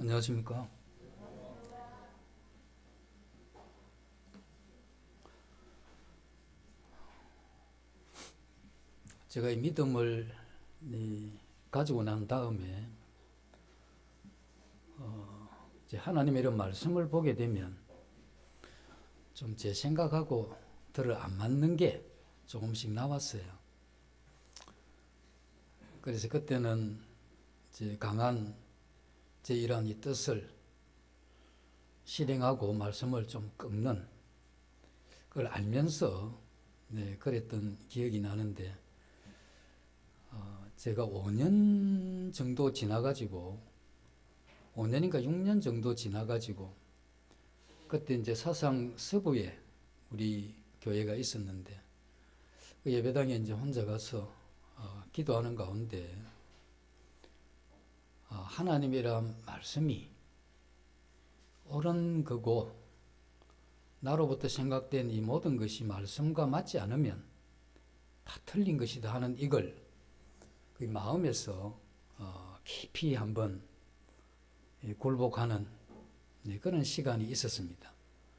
안녕하십니까. 제가 이 믿음을 가지고 난 다음에 이제 하나님의 이런 말씀을 보게 되면 좀 제 생각하고 들을 안 맞는 게 조금씩 나왔어요. 그래서 그때는 이제 강한 제 이런 이 뜻을 실행하고 말씀을 좀 꺾는 그걸 알면서 그랬던 기억이 나는데 제가 5년 정도 지나가지고 5년인가 6년 정도 지나가지고 그때 이제 사상 서부에 우리 교회가 있었는데 그 예배당에 이제 혼자 가서 기도하는 가운데 하나님이란 말씀이 옳은 거고 나로부터 생각된 이 모든 것이 말씀과 맞지 않으면 다 틀린 것이다 하는 이걸 그 마음에서 깊이 한번 굴복하는 그런 시간이 있었습니다.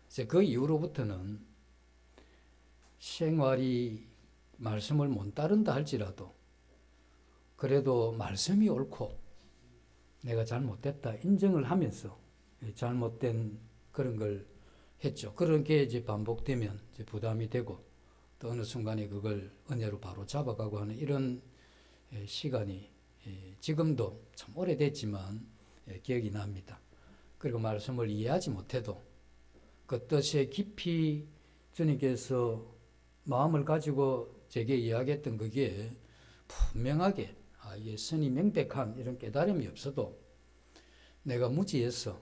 이제 그 이후로부터는 생활이 말씀을 못 따른다 할지라도 그래도 말씀이 옳고 내가 잘못됐다 인정을 하면서 잘못된 그런 걸 했죠. 그런 게 이제 반복되면 이제 부담이 되고 또 어느 순간에 그걸 은혜로 바로 잡아가고 하는 이런 시간이 지금도 참 오래됐지만 기억이 납니다. 그리고 말씀을 이해하지 못해도 그 뜻에 깊이 주님께서 마음을 가지고 제게 이야기했던 그게 분명하게 이게 선이 명백한 이런 깨달음이 없어도 내가 무지해서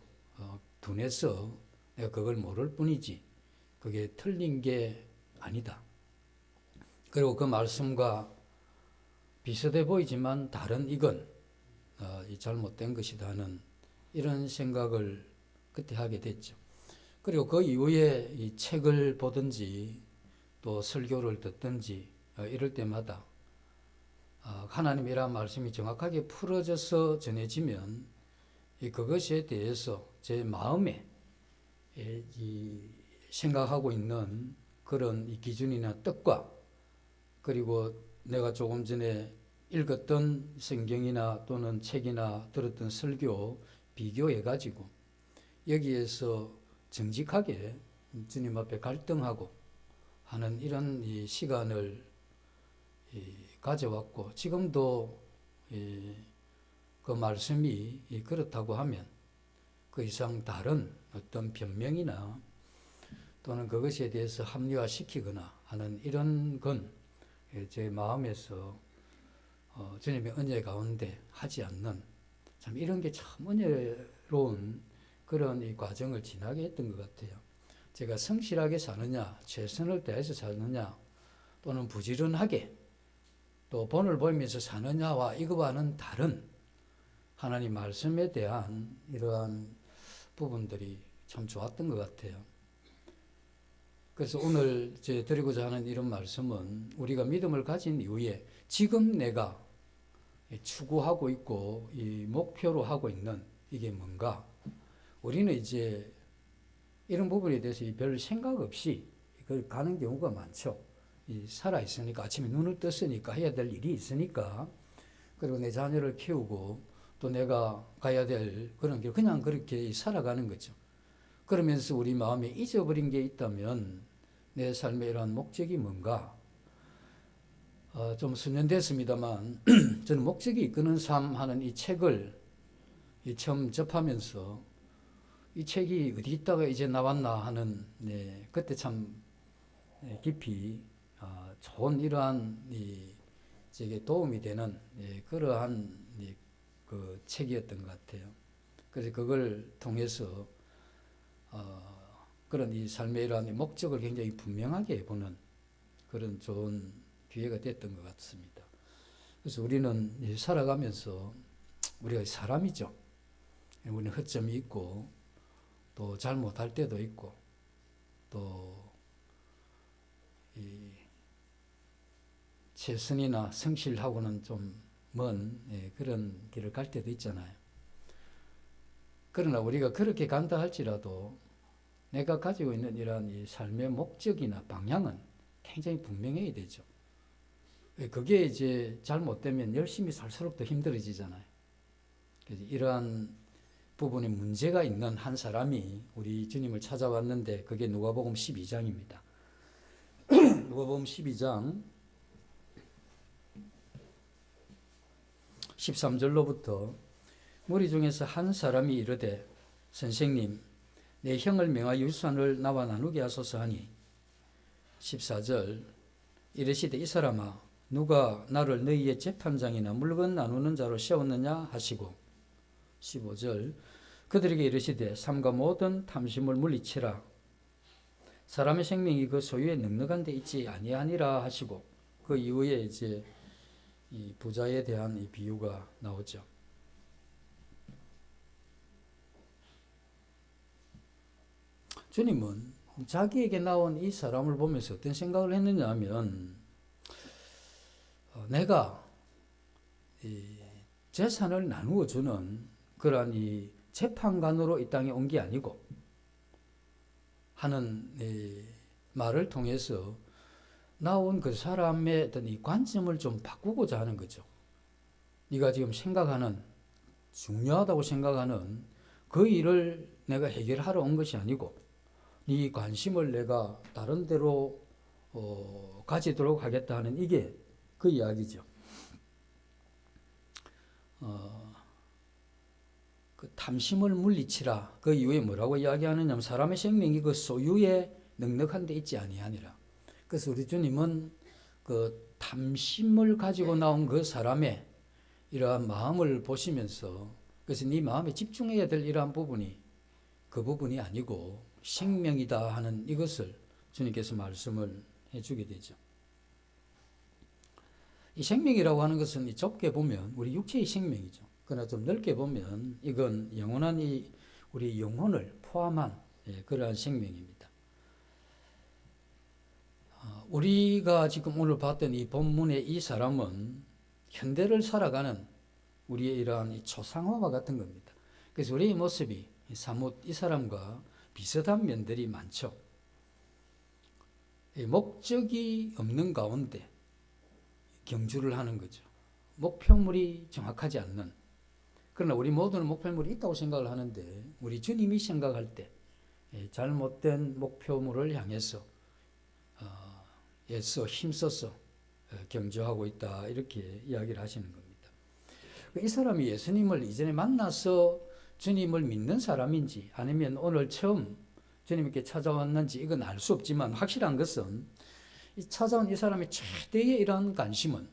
둔해서 내가 그걸 모를 뿐이지 그게 틀린 게 아니다. 그리고 그 말씀과 비슷해 보이지만 다른 이건 이 잘못된 것이다 하는 이런 생각을 그때 하게 됐죠. 그리고 그 이후에 이 책을 보든지 또 설교를 듣든지 이럴 때마다 하나님이란 말씀이 정확하게 풀어져서 전해지면 그것에 대해서 제 마음에 이 생각하고 있는 그런 이 기준이나 뜻과 그리고 내가 조금 전에 읽었던 성경이나 또는 책이나 들었던 설교 비교해 가지고 여기에서 정직하게 주님 앞에 갈등하고 하는 이런 이 시간을 가져왔고 지금도 그 말씀이 그렇다고 하면 그 이상 다른 어떤 변명이나 또는 그것에 대해서 합리화시키거나 하는 이런 건 제 마음에서 주님의 은혜 가운데 하지 않는 참 이런 게 참 은혜로운 그런 이 과정을 지나게 했던 것 같아요. 제가 성실하게 사느냐, 최선을 다해서 사느냐, 또는 부지런하게 또 본을 보이면서 사느냐와 이거와는 다른 하나님 말씀에 대한 이러한 부분들이 참 좋았던 것 같아요. 그래서 오늘 제 드리고자 하는 이런 말씀은 우리가 믿음을 가진 이후에 지금 내가 추구하고 있고 이 목표로 하고 있는 이게 뭔가 우리는 이제 이런 부분에 대해서 별 생각 없이 가는 경우가 많죠. 살아 있으니까 아침에 눈을 떴으니까 해야 될 일이 있으니까 그리고 내 자녀를 키우고 또 내가 가야 될 그런 길 그냥 그렇게 살아가는 거죠. 그러면서 우리 마음에 잊어버린 게 있다면 내 삶의 이러한 목적이 뭔가 좀 수년 됐습니다만 저는 목적이 이끄는 삶 하는 이 책을 처음 접하면서 이 책이 어디 있다가 이제 나왔나 하는 그때 참 깊이 좋은 이러한 제게 도움이 되는 그러한 그 책이었던 것 같아요. 그래서 그걸 통해서 그런 이 삶의 이러한 목적을 굉장히 분명하게 보는 그런 좋은 기회가 됐던 것 같습니다. 그래서 우리는 살아가면서 우리가 사람이죠. 우리는 허점이 있고 또 잘못할 때도 있고 또 이 최선이나 성실하고는 좀 먼 그런 길을 갈 때도 있잖아요. 그러나 우리가 그렇게 간다 할지라도 내가 가지고 있는 이러한 이 삶의 목적이나 방향은 굉장히 분명해야 되죠. 그게 이제 잘못되면 열심히 살수록 더 힘들어지잖아요. 그래서 이러한 부분에 문제가 있는 한 사람이 우리 주님을 찾아왔는데 그게 누가복음 12장입니다. 누가복음 12장 13절로부터 무리 중에서 한 사람이 이르되 선생님 내 형을 명하여 유산을 나와 나누게 하소서 하니 14절 이르시되 이 사람아 누가 나를 너희의 재판장이나 물건 나누는 자로 세웠느냐 하시고 15절 그들에게 이르시되 삼가 모든 탐심을 물리치라 사람의 생명이 그 소유에 넉넉한 데 있지 아니하니라 하시고 그 이후에 이제 이 부자에 대한 이 비유가 나오죠. 주님은 자기에게 나온 이 사람을 보면서 어떤 생각을 했느냐 하면 내가 이 재산을 나누어 주는 그러한 이 재판관으로 이 땅에 온 게 아니고 하는 이 말을 통해서 나온 그 사람의 어떤 이 관점을 좀 바꾸고자 하는 거죠. 네가 지금 생각하는 중요하다고 생각하는 그 일을 내가 해결하러 온 것이 아니고 네 관심을 내가 다른 데로 가지도록 하겠다 하는 이게 그 이야기죠. 그 탐심을 물리치라. 그 이후에 뭐라고 이야기하느냐면 사람의 생명이 그 소유에 넉넉한 데 있지 아니하니라. 그래서 우리 주님은 그 탐심을 가지고 나온 그 사람의 이러한 마음을 보시면서 그래서 네 마음에 집중해야 될 이러한 부분이 그 부분이 아니고 생명이다 하는 이것을 주님께서 말씀을 해주게 되죠. 이 생명이라고 하는 것은 좁게 보면 우리 육체의 생명이죠. 그러나 좀 넓게 보면 이건 영원한 우리 영혼을 포함한 그러한 생명입니다. 우리가 지금 오늘 봤던 이 본문의 이 사람은 현대를 살아가는 우리의 이러한 이 초상화와 같은 겁니다. 그래서 우리의 모습이 사뭇 이 사람과 비슷한 면들이 많죠. 목적이 없는 가운데 경주를 하는 거죠. 목표물이 정확하지 않는. 그러나 우리 모두는 목표물이 있다고 생각을 하는데 우리 주님이 생각할 때 잘못된 목표물을 향해서 애써 힘써서 경주하고 있다 이렇게 이야기를 하시는 겁니다. 이 사람이 예수님을 이전에 만나서 주님을 믿는 사람인지 아니면 오늘 처음 주님께 찾아왔는지 이건 알 수 없지만 확실한 것은 찾아온 이 사람의 최대의 이러한 관심은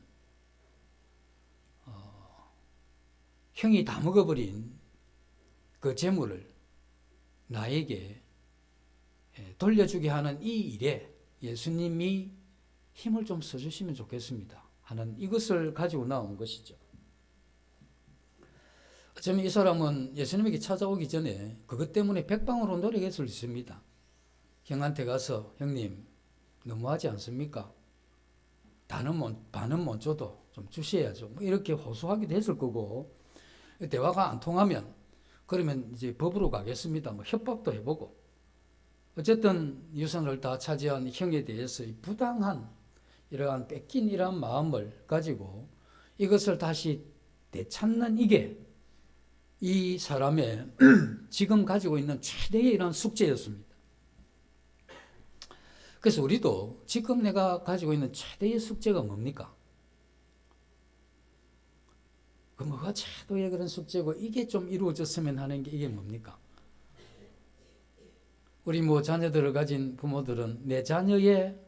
형이 다 먹어버린 그 재물을 나에게 돌려주게 하는 이 일에 예수님이 힘을 좀 써주시면 좋겠습니다 하는 이것을 가지고 나온 것이죠. 어쩌면 이 사람은 예수님에게 찾아오기 전에 그것 때문에 백방으로 노력했을 수 있습니다. 형한테 가서 형님 너무하지 않습니까? 반은 못 줘도 좀 주셔야죠. 뭐 이렇게 호소하기도 했을 거고 대화가 안 통하면 그러면 이제 법으로 가겠습니다. 뭐 협박도 해보고 어쨌든 유산을 다 차지한 형에 대해서 부당한 이러한 뺏긴 이러한 마음을 가지고 이것을 다시 되찾는 이게 이 사람의 지금 가지고 있는 최대의 이런 숙제였습니다. 그래서 우리도 지금 내가 가지고 있는 최대의 숙제가 뭡니까? 그 뭐가 최대의 그런 숙제고 이게 좀 이루어졌으면 하는 게 이게 뭡니까? 우리 뭐 자녀들을 가진 부모들은 내 자녀의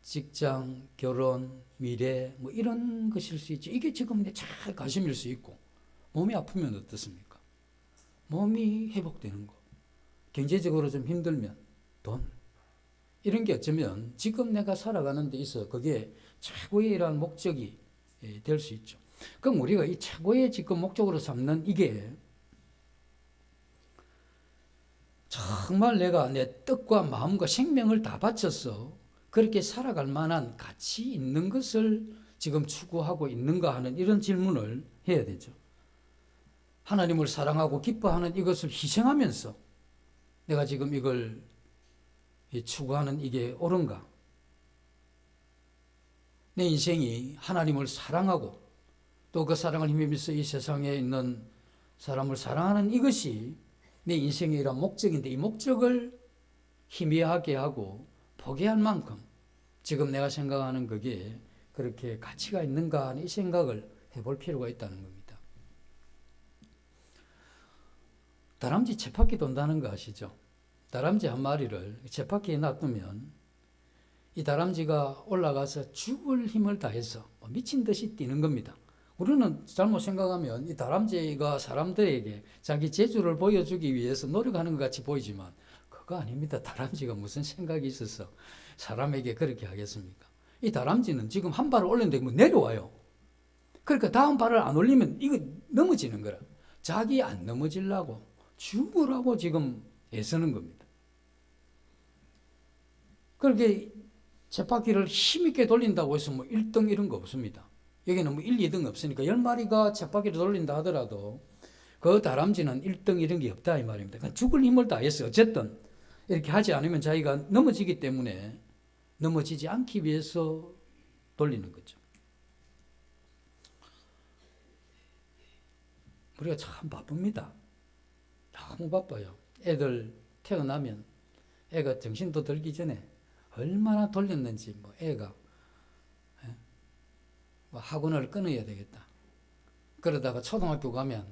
직장, 결혼, 미래 뭐 이런 것일 수 있죠. 이게 지금 내 잘 관심일 수 있고 몸이 아프면 어떻습니까? 몸이 회복되는 거. 경제적으로 좀 힘들면 돈. 이런 게 어쩌면 지금 내가 살아가는 데 있어 그게 최고의 이러한 목적이 될 수 있죠. 그럼 우리가 이 최고의 지금 목적으로 삼는 이게 정말 내가 내 뜻과 마음과 생명을 다 바쳐서 그렇게 살아갈 만한 가치 있는 것을 지금 추구하고 있는가 하는 이런 질문을 해야 되죠. 하나님을 사랑하고 기뻐하는 이것을 희생하면서 내가 지금 이걸 추구하는 이게 옳은가? 내 인생이 하나님을 사랑하고 또 그 사랑을 힘입어서 이 세상에 있는 사람을 사랑하는 이것이 내 인생의 이런 목적인데, 이 목적을 희미하게 하고 포기할 만큼 지금 내가 생각하는 그게 그렇게 가치가 있는가 하는 이 생각을 해볼 필요가 있다는 겁니다. 다람쥐 쳇바퀴 돈다는 거 아시죠? 다람쥐 한 마리를 쳇바퀴에 놔두면 이 다람쥐가 올라가서 죽을 힘을 다해서 미친 듯이 뛰는 겁니다. 우리는 잘못 생각하면 이 다람쥐가 사람들에게 자기 재주를 보여주기 위해서 노력하는 것 같이 보이지만 그거 아닙니다. 다람쥐가 무슨 생각이 있어서 사람에게 그렇게 하겠습니까? 이 다람쥐는 지금 한 발을 올렸는데 뭐 내려와요. 그러니까 다음 발을 안 올리면 이거 넘어지는 거라. 자기 안 넘어지려고 죽으라고 지금 애쓰는 겁니다. 그렇게 쳇바퀴를 힘있게 돌린다고 해서 뭐 1등 이런 거 없습니다. 여기는 뭐 1, 2등 없으니까 10마리가 쳇바퀴를 돌린다 하더라도 그 다람쥐는 1등 이런 게 없다 이 말입니다. 그러니까 죽을 힘을 다해서 어쨌든 이렇게 하지 않으면 자기가 넘어지기 때문에 넘어지지 않기 위해서 돌리는 거죠. 우리가 참 바쁩니다. 너무 바빠요. 애들 태어나면 애가 정신도 들기 전에 얼마나 돌렸는지 뭐 애가 뭐 학원을 끊어야 되겠다. 그러다가 초등학교 가면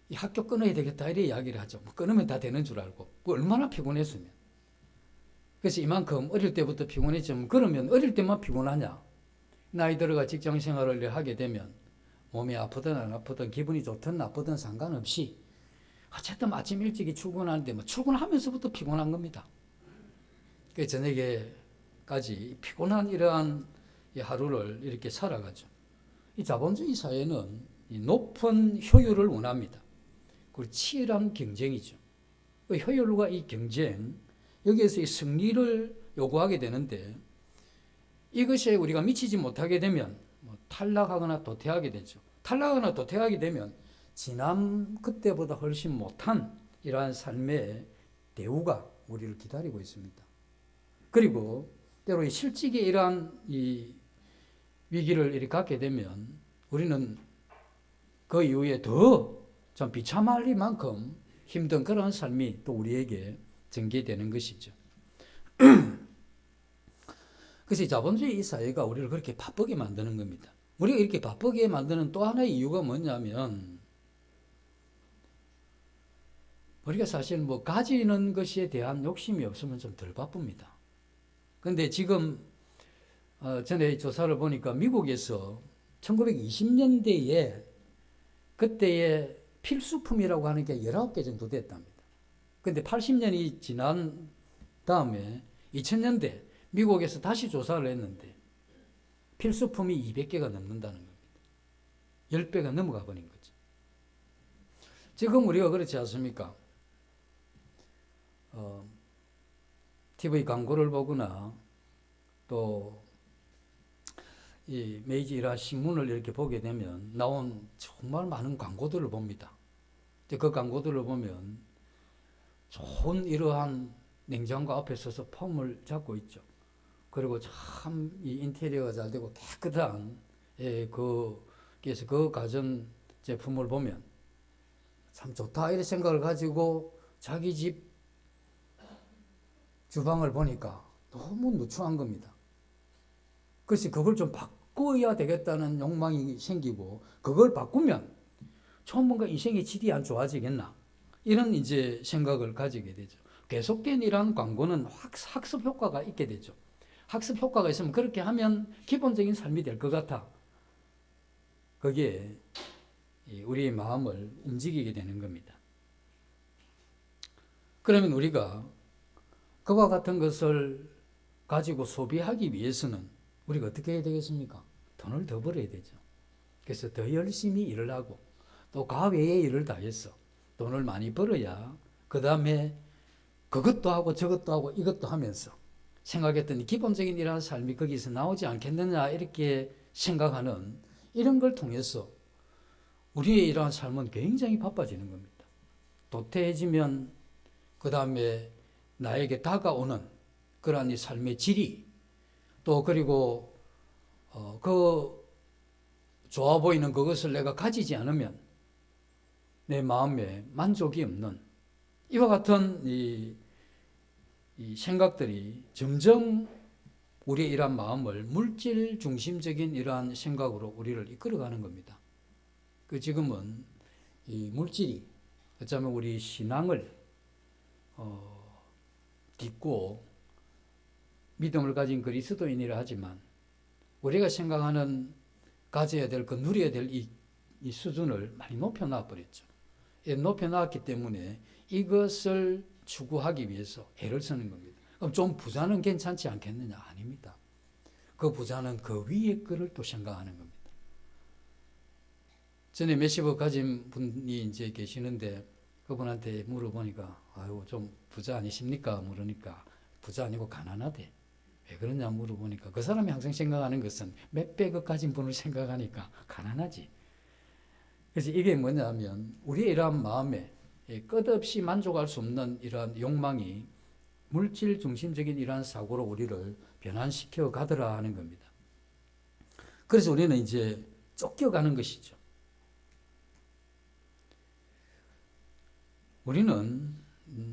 이 학교 끊어야 되겠다 이래 이야기를 하죠. 뭐 끊으면 다 되는 줄 알고. 얼마나 피곤했으면. 그래서 이만큼 어릴 때부터 피곤했지만 그러면 어릴 때만 피곤하냐. 나이 들어가 직장 생활을 하게 되면 몸이 아프든 안 아프든 기분이 좋든 나쁘든 상관없이 어쨌든 아침 일찍이 출근하는데 뭐 출근하면서부터 피곤한 겁니다. 그 저녁에까지 피곤한 이러한 이 하루를 이렇게 살아가죠. 이 자본주의 사회는 이 높은 효율을 원합니다. 그리고 치열한 경쟁이죠. 그 효율과 이 경쟁, 여기에서 이 승리를 요구하게 되는데 이것에 우리가 미치지 못하게 되면 뭐 탈락하거나 도태하게 되죠. 탈락하거나 도태하게 되면 지난 그때보다 훨씬 못한 이러한 삶의 대우가 우리를 기다리고 있습니다. 그리고 때로 이 실직의 이러한 이 위기를 이렇게 갖게 되면 우리는 그 이후에 더 좀 비참할 만큼 힘든 그런 삶이 또 우리에게 전개되는 것이죠. 그래서 이 자본주의 이 사회가 우리를 그렇게 바쁘게 만드는 겁니다. 우리가 이렇게 바쁘게 만드는 또 하나의 이유가 뭐냐면 우리가 사실 뭐 가지는 것에 대한 욕심이 없으면 좀 덜 바쁩니다. 그런데 지금 전에 조사를 보니까 미국에서 1920년대에 그때의 필수품이라고 하는 게 19개 정도 됐답니다. 그런데 80년이 지난 다음에 2000년대 미국에서 다시 조사를 했는데 필수품이 200개가 넘는다는 겁니다. 10배가 넘어가 버린 거죠. 지금 우리가 그렇지 않습니까? TV 광고를 보거나 또 이 메이지 이런 신문을 이렇게 보게 되면 나온 정말 많은 광고들을 봅니다. 그 광고들을 보면 좋은 이러한 냉장고 앞에 서서 폼을 잡고 있죠. 그리고 참 이 인테리어가 잘 되고 깨끗한 그래서 그 가전 제품을 보면 참 좋다 이런 생각을 가지고 자기 집 주방을 보니까 너무 누추한 겁니다. 그래서 그걸 좀 바꿔야 되겠다는 욕망이 생기고 그걸 바꾸면 좀 뭔가 인생의 질이 안 좋아지겠나 이런 이제 생각을 가지게 되죠. 계속된 이러한 광고는 학습 효과가 있게 되죠. 학습 효과가 있으면 그렇게 하면 기본적인 삶이 될 것 같아. 그게 우리의 마음을 움직이게 되는 겁니다. 그러면 우리가 그와 같은 것을 가지고 소비하기 위해서는 우리가 어떻게 해야 되겠습니까? 돈을 더 벌어야 되죠. 그래서 더 열심히 일을 하고 또 가외의 일을 다 해서 돈을 많이 벌어야 그 다음에 그것도 하고 저것도 하고 이것도 하면서 생각했더니 기본적인 이러한 삶이 거기서 나오지 않겠느냐 이렇게 생각하는 이런 걸 통해서 우리의 이러한 삶은 굉장히 바빠지는 겁니다. 도태해지면 그 다음에 나에게 다가오는 그러한 이 삶의 질이 또 그리고 그 좋아 보이는 그것을 내가 가지지 않으면 내 마음에 만족이 없는 이와 같은 이 생각들이 점점 우리의 이러한 마음을 물질 중심적인 이러한 생각으로 우리를 이끌어가는 겁니다. 지금은 이 물질이 어쩌면 우리 신앙을 딛고 믿음을 가진 그리스도인이라 하지만 우리가 생각하는 가져야 될 누려야 될 이 수준을 많이 높여놔 버렸죠. 높여놨기 때문에 이것을 추구하기 위해서 애를 쓰는 겁니다. 그럼 좀 부자는 괜찮지 않겠느냐? 아닙니다. 그 부자는 그 위에 거를 또 생각하는 겁니다. 전에 몇십억 가진 분이 이제 계시는데 그분한테 물어보니까 아유 좀 부자 아니십니까? 물으니까 부자 아니고 가난하대. 왜 그러냐 물어보니까 그 사람이 항상 생각하는 것은 몇백억 가진 분을 생각하니까 가난하지. 그래서 이게 뭐냐면 우리의 이러한 마음에 끝없이 만족할 수 없는 이러한 욕망이 물질 중심적인 이러한 사고로 우리를 변환시켜 가더라 하는 겁니다. 그래서 우리는 이제 쫓겨가는 것이죠. 우리는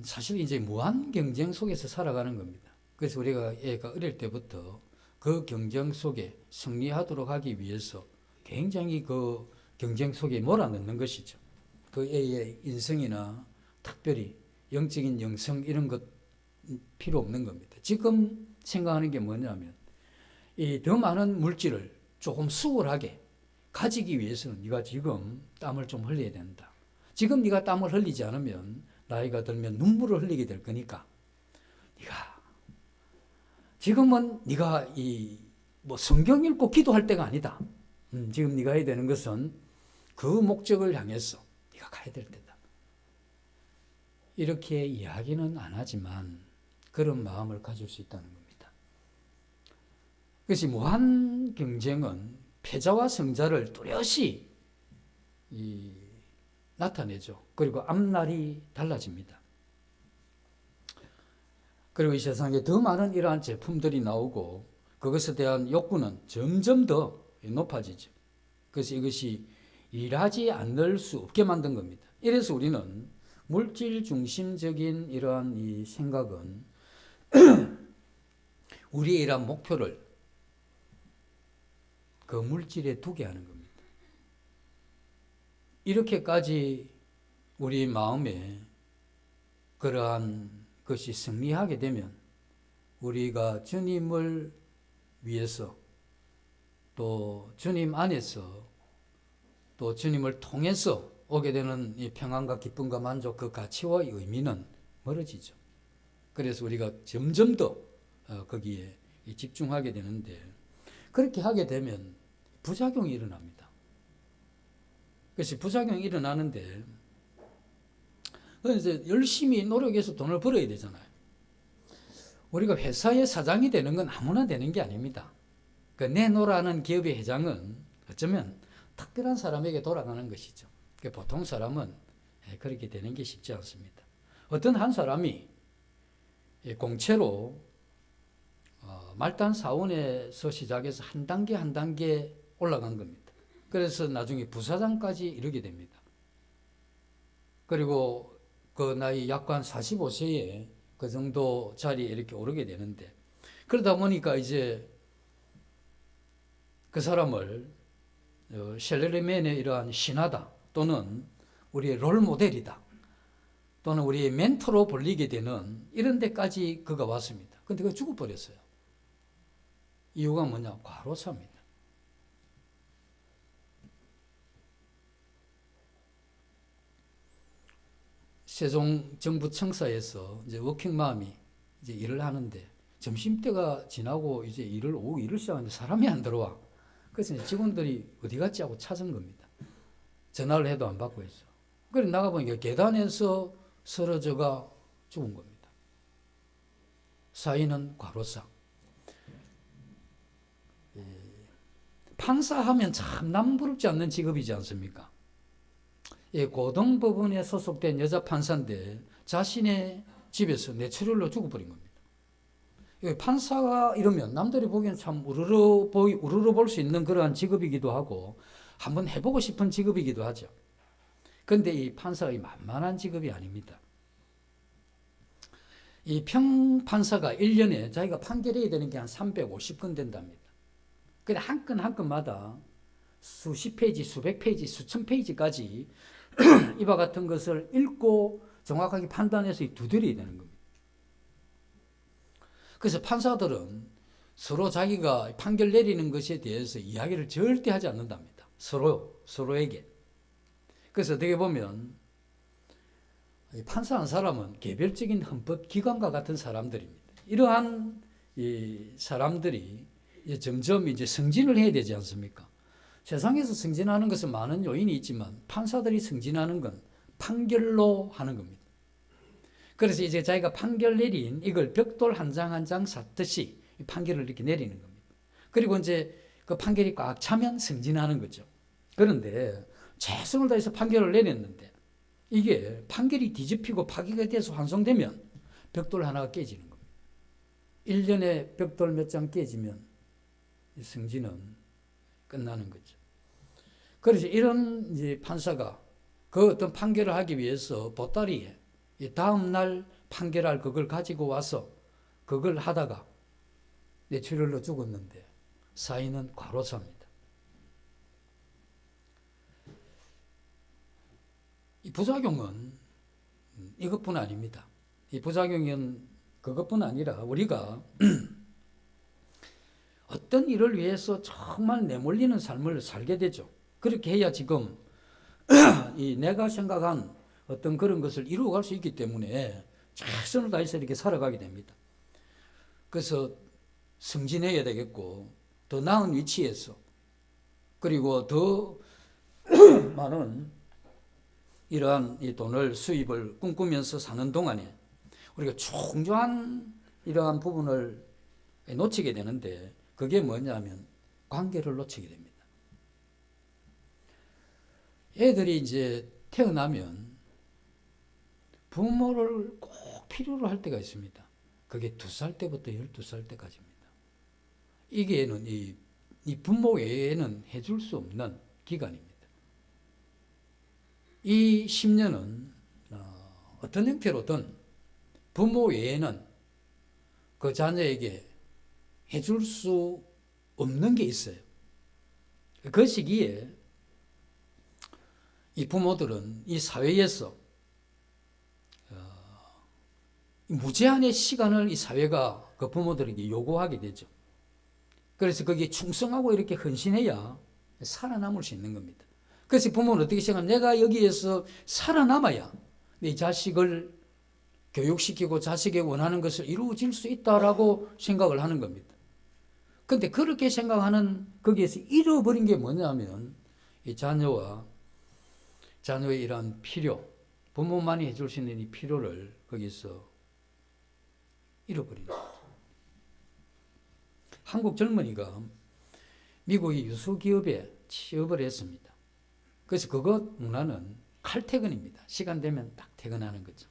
사실 이제 무한 경쟁 속에서 살아가는 겁니다. 그래서 우리가 애가 어릴 때부터 그 경쟁 속에 승리하도록 하기 위해서 굉장히 그 경쟁 속에 몰아넣는 것이죠. 그 애의 인성이나 특별히 영적인 영성 이런 것 필요 없는 겁니다. 지금 생각하는 게 뭐냐면 이 더 많은 물질을 조금 수월하게 가지기 위해서는 네가 지금 땀을 좀 흘려야 된다. 지금 네가 땀을 흘리지 않으면 나이가 들면 눈물을 흘리게 될 거니까 네가 지금은 네가 뭐 성경 읽고 기도할 때가 아니다. 지금 네가 해야 되는 것은 그 목적을 향해서 네가 가야 될 때다. 이렇게 이야기는 안 하지만 그런 마음을 가질 수 있다는 겁니다. 그래서 무한 경쟁은 패자와 승자를 뚜렷이 나타내죠. 그리고 앞날이 달라집니다. 그리고 이 세상에 더 많은 이러한 제품들이 나오고 그것에 대한 욕구는 점점 더 높아지죠. 그래서 이것이 일하지 않을 수 없게 만든 겁니다. 이래서 우리는 물질 중심적인 이러한 이 생각은 우리의 이러한 목표를 그 물질에 두게 하는 겁니다. 이렇게까지 우리 마음에 그러한 것이 승리하게 되면 우리가 주님을 위해서 또 주님 안에서 또 주님을 통해서 오게 되는 이 평안과 기쁨과 만족 그 가치와 의미는 멀어지죠. 그래서 우리가 점점 더 거기에 집중하게 되는데 그렇게 하게 되면 부작용이 일어납니다. 그래서 부작용이 일어나는데 이제 열심히 노력해서 돈을 벌어야 되잖아요. 우리가 회사의 사장이 되는 건 아무나 되는 게 아닙니다. 그 네노라는 기업의 회장은 어쩌면 특별한 사람에게 돌아가는 것이죠. 보통 사람은 그렇게 되는 게 쉽지 않습니다. 어떤 한 사람이 공채로 말단 사원에서 시작해서 한 단계 한 단계 올라간 겁니다. 그래서 나중에 부사장까지 이르게 됩니다. 그리고 그 나이 약간 45세에 그 정도 자리에 이렇게 오르게 되는데 그러다 보니까 이제 그 사람을 셀러리맨의 이러한 신하다 또는 우리의 롤 모델이다 또는 우리의 멘토로 불리게 되는 이런 데까지 그가 왔습니다. 근데 그가 죽어버렸어요. 이유가 뭐냐? 과로사입니다. 세종정부 청사에서 이제 워킹맘이 이제 일을 하는데 점심때가 지나고 이제 오후 일을 시작하는데 사람이 안 들어와. 그래서 이제 직원들이 어디 갔지 하고 찾은 겁니다. 전화를 해도 안 받고 있어. 그래 나가보니까 계단에서 쓰러져가 죽은 겁니다. 사인은 과로사. 판사하면 참 남부럽지 않는 직업이지 않습니까? 이 고등법원에 소속된 여자 판사인데 자신의 집에서 뇌출혈로 죽어버린 겁니다. 판사가 이러면 남들이 보기엔 참 우르르 볼 수 있는 그러한 직업이기도 하고 한번 해보고 싶은 직업이기도 하죠. 그런데 이 판사가 만만한 직업이 아닙니다. 이 평판사가 1년에 자기가 판결해야 되는 게 한 350건 된답니다. 근데 한 건 한 건마다 수십 페이지, 수백 페이지, 수천 페이지까지 이와 같은 것을 읽고 정확하게 판단해서 두드려야 되는 겁니다. 그래서 판사들은 서로 자기가 판결 내리는 것에 대해서 이야기를 절대 하지 않는답니다. 서로에게. 그래서 어떻게 보면 판사한 사람은 개별적인 헌법기관과 같은 사람들입니다. 이러한 이 사람들이 점점 이제 승진을 해야 되지 않습니까? 세상에서 승진하는 것은 많은 요인이 있지만 판사들이 승진하는 건 판결로 하는 겁니다. 그래서 이제 자기가 판결 내린 이걸 벽돌 한 장 한 장 샀듯이 판결을 이렇게 내리는 겁니다. 그리고 이제 그 판결이 꽉 차면 승진하는 거죠. 그런데 최선을 다해서 판결을 내렸는데 이게 판결이 뒤집히고 파기가 돼서 환송되면 벽돌 하나가 깨지는 겁니다. 1년에 벽돌 몇 장 깨지면 승진은 끝나는 거죠. 그래서 이런 이제 판사가 그 어떤 판결을 하기 위해서 보따리에 다음 날 판결할 그걸 가지고 와서 그걸 하다가 뇌출혈로 죽었는데 사인은 과로사입니다. 이 부작용은 이것뿐 아닙니다. 이 부작용은 그것뿐 아니라 우리가 어떤 일을 위해서 정말 내몰리는 삶을 살게 되죠. 그렇게 해야 지금 이 내가 생각한 어떤 그런 것을 이루어갈 수 있기 때문에 최선을 다해서 이렇게 살아가게 됩니다. 그래서 승진해야 되겠고 더 나은 위치에서 그리고 더 많은 이러한 이 돈을 수입을 꿈꾸면서 사는 동안에 우리가 충분한 이러한 부분을 놓치게 되는데 그게 뭐냐면 관계를 놓치게 됩니다. 애들이 이제 태어나면 부모를 꼭 필요로 할 때가 있습니다. 그게 2살 때부터 12살 때까지입니다. 이게는 이 부모 외에는 해줄 수 없는 기간입니다. 이 10년은 어떤 형태로든 부모 외에는 그 자녀에게 해줄 수 없는 게 있어요. 그 시기에 이 부모들은 이 사회에서 무제한의 시간을 이 사회가 그 부모들에게 요구하게 되죠. 그래서 거기에 충성하고 이렇게 헌신해야 살아남을 수 있는 겁니다. 그래서 부모는 어떻게 생각하면 내가 여기에서 살아남아야 내 자식을 교육시키고 자식이 원하는 것을 이루어질 수 있다라고 생각을 하는 겁니다. 그런데 그렇게 생각하는 거기에서 잃어버린 게 뭐냐면 이 자녀의 이러한 필요, 부모만이 해줄 수 있는 이 필요를 거기서 잃어버린 거죠. 한국 젊은이가 미국의 유수기업에 취업을 했습니다. 그래서 그것 문화는 칼퇴근입니다. 시간 되면 딱 퇴근하는 거죠.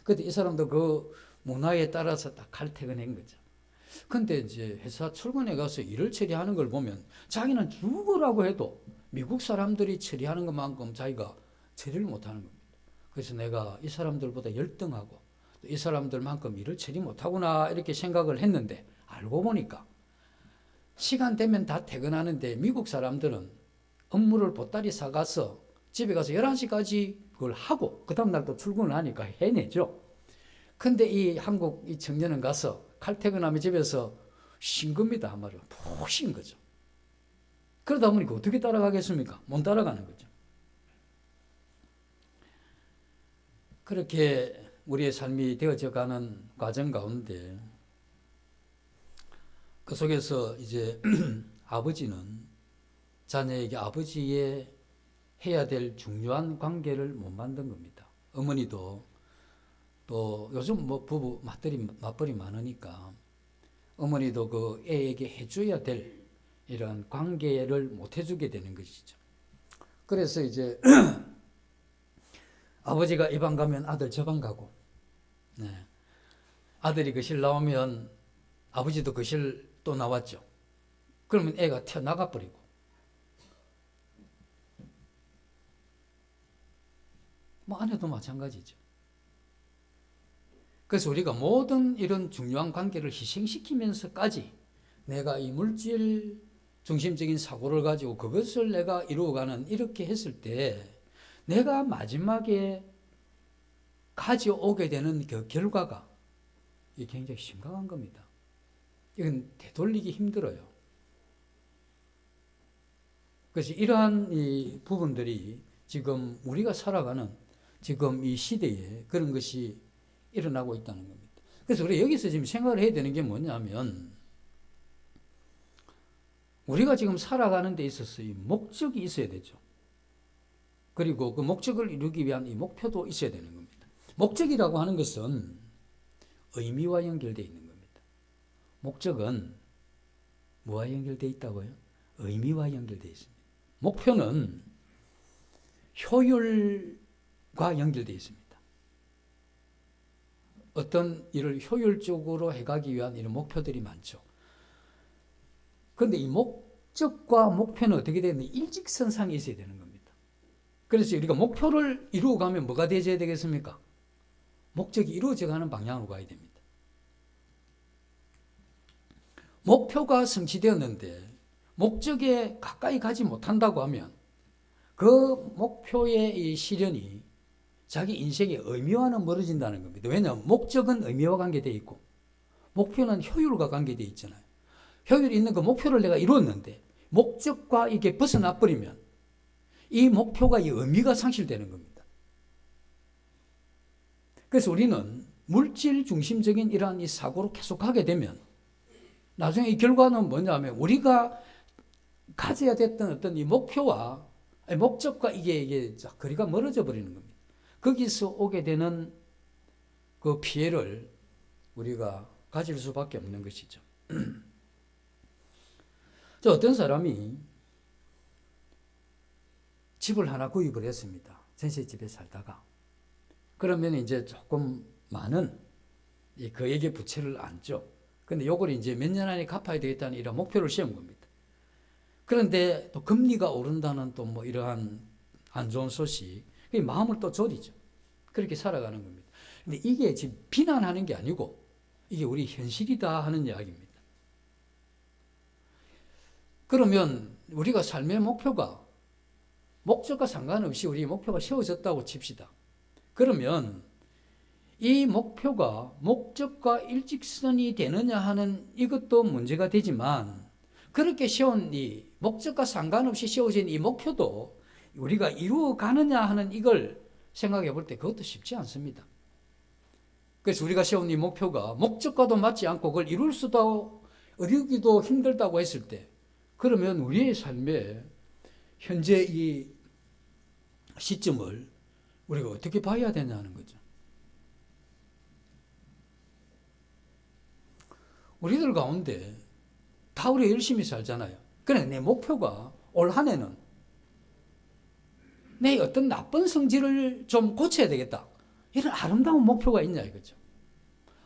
그런데 이 사람도 그 문화에 따라서 딱 칼퇴근한 거죠. 근데 이제 회사 출근해 가서 일을 처리하는 걸 보면 자기는 죽으라고 해도 미국 사람들이 처리하는 것만큼 자기가 처리를 못하는 겁니다. 그래서 내가 이 사람들보다 열등하고 이 사람들만큼 일을 처리 못하구나 이렇게 생각을 했는데 알고 보니까 시간 되면 다 퇴근하는데 미국 사람들은 업무를 보따리 사가서 집에 가서 11시까지 그걸 하고 그 다음날 또 출근을 하니까 해내죠. 근데 이 한국 이 청년은 가서 칼퇴근하면 집에서 쉰 겁니다. 한마디로 푹 쉰 거죠. 그러다 보니까 어떻게 따라가겠습니까? 못 따라가는 거죠. 그렇게 우리의 삶이 되어져 가는 과정 가운데 그 속에서 이제 아버지는 자녀에게 아버지의 해야 될 중요한 관계를 못 만든 겁니다. 어머니도 또 요즘 뭐 부부 맞벌이 많으니까 어머니도 그 애에게 해줘야 될 이런 관계를 못 해주게 되는 것이죠. 그래서 이제 아버지가 이 방 가면 아들 저 방 가고, 네. 아들이 거실 나오면 아버지도 거실 또 나왔죠. 그러면 애가 튀어나가 버리고. 뭐 아내도 마찬가지죠. 그래서 우리가 모든 이런 중요한 관계를 희생시키면서까지 내가 이 물질 중심적인 사고를 가지고 그것을 내가 이루어가는, 이렇게 했을 때 내가 마지막에 가져오게 되는 그 결과가 굉장히 심각한 겁니다. 이건 되돌리기 힘들어요. 그래서 이러한 이 부분들이 지금 우리가 살아가는 지금 이 시대에 그런 것이 일어나고 있다는 겁니다. 그래서 우리가 여기서 지금 생각을 해야 되는 게 뭐냐면, 우리가 지금 살아가는 데 있어서 이 목적이 있어야 되죠. 그리고 그 목적을 이루기 위한 이 목표도 있어야 되는 겁니다. 목적이라고 하는 것은 의미와 연결되어 있는 겁니다. 목적은 뭐와 연결되어 있다고요? 의미와 연결되어 있습니다. 목표는 효율과 연결되어 있습니다. 어떤 일을 효율적으로 해가기 위한 이런 목표들이 많죠. 그런데 이 목적과 목표는 어떻게 되는 일직선상에 있어야 되는 겁니다. 그래서 우리가 목표를 이루어가면 뭐가 되어야 되겠습니까? 목적이 이루어져가는 방향으로 가야 됩니다. 목표가 성취되었는데 목적에 가까이 가지 못한다고 하면 그 목표의 이 실현이 자기 인생의 의미와는 멀어진다는 겁니다. 왜냐하면 목적은 의미와 관계되어 있고 목표는 효율과 관계되어 있잖아요. 효율이 있는 그 목표를 내가 이루었는데 목적과 이게 벗어나 버리면 이 목표가 이 의미가 상실되는 겁니다. 그래서 우리는 물질 중심적인 이러한 이 사고로 계속 가게 되면 나중에 이 결과는 뭐냐면 우리가 가져야 됐던 어떤 이 목표와 목적과 이게 거리가 멀어져 버리는 겁니다. 거기서 오게 되는 그 피해를 우리가 가질 수밖에 없는 것이죠. 어떤 사람이 집을 하나 구입을 했습니다. 전셋집에 살다가. 그러면 이제 조금 많은 그에게 부채를 안죠. 근데 요걸 이제 몇 년 안에 갚아야 되겠다는 이런 목표를 세운 겁니다. 그런데 또 금리가 오른다는 또 뭐 이러한 안 좋은 소식, 마음을 또 졸이죠. 그렇게 살아가는 겁니다. 근데 이게 지금 비난하는 게 아니고 이게 우리 현실이다 하는 이야기입니다. 그러면 우리가 삶의 목표가 목적과 상관없이 우리 목표가 세워졌다고 칩시다. 그러면 이 목표가 목적과 일직선이 되느냐 하는 이것도 문제가 되지만 그렇게 세운 이 목적과 상관없이 세워진 이 목표도 우리가 이루어가느냐 하는 이걸 생각해 볼 때 그것도 쉽지 않습니다. 그래서 우리가 세운 이 목표가 목적과도 맞지 않고 그걸 이루기도 힘들다고 했을 때 그러면 우리의 삶의 현재 이 시점을 우리가 어떻게 봐야 되냐는 거죠. 우리들 가운데 다 우리 열심히 살잖아요. 그래 내 목표가 올 한 해는 내 어떤 나쁜 성질을 좀 고쳐야 되겠다. 이런 아름다운 목표가 있냐 이거죠.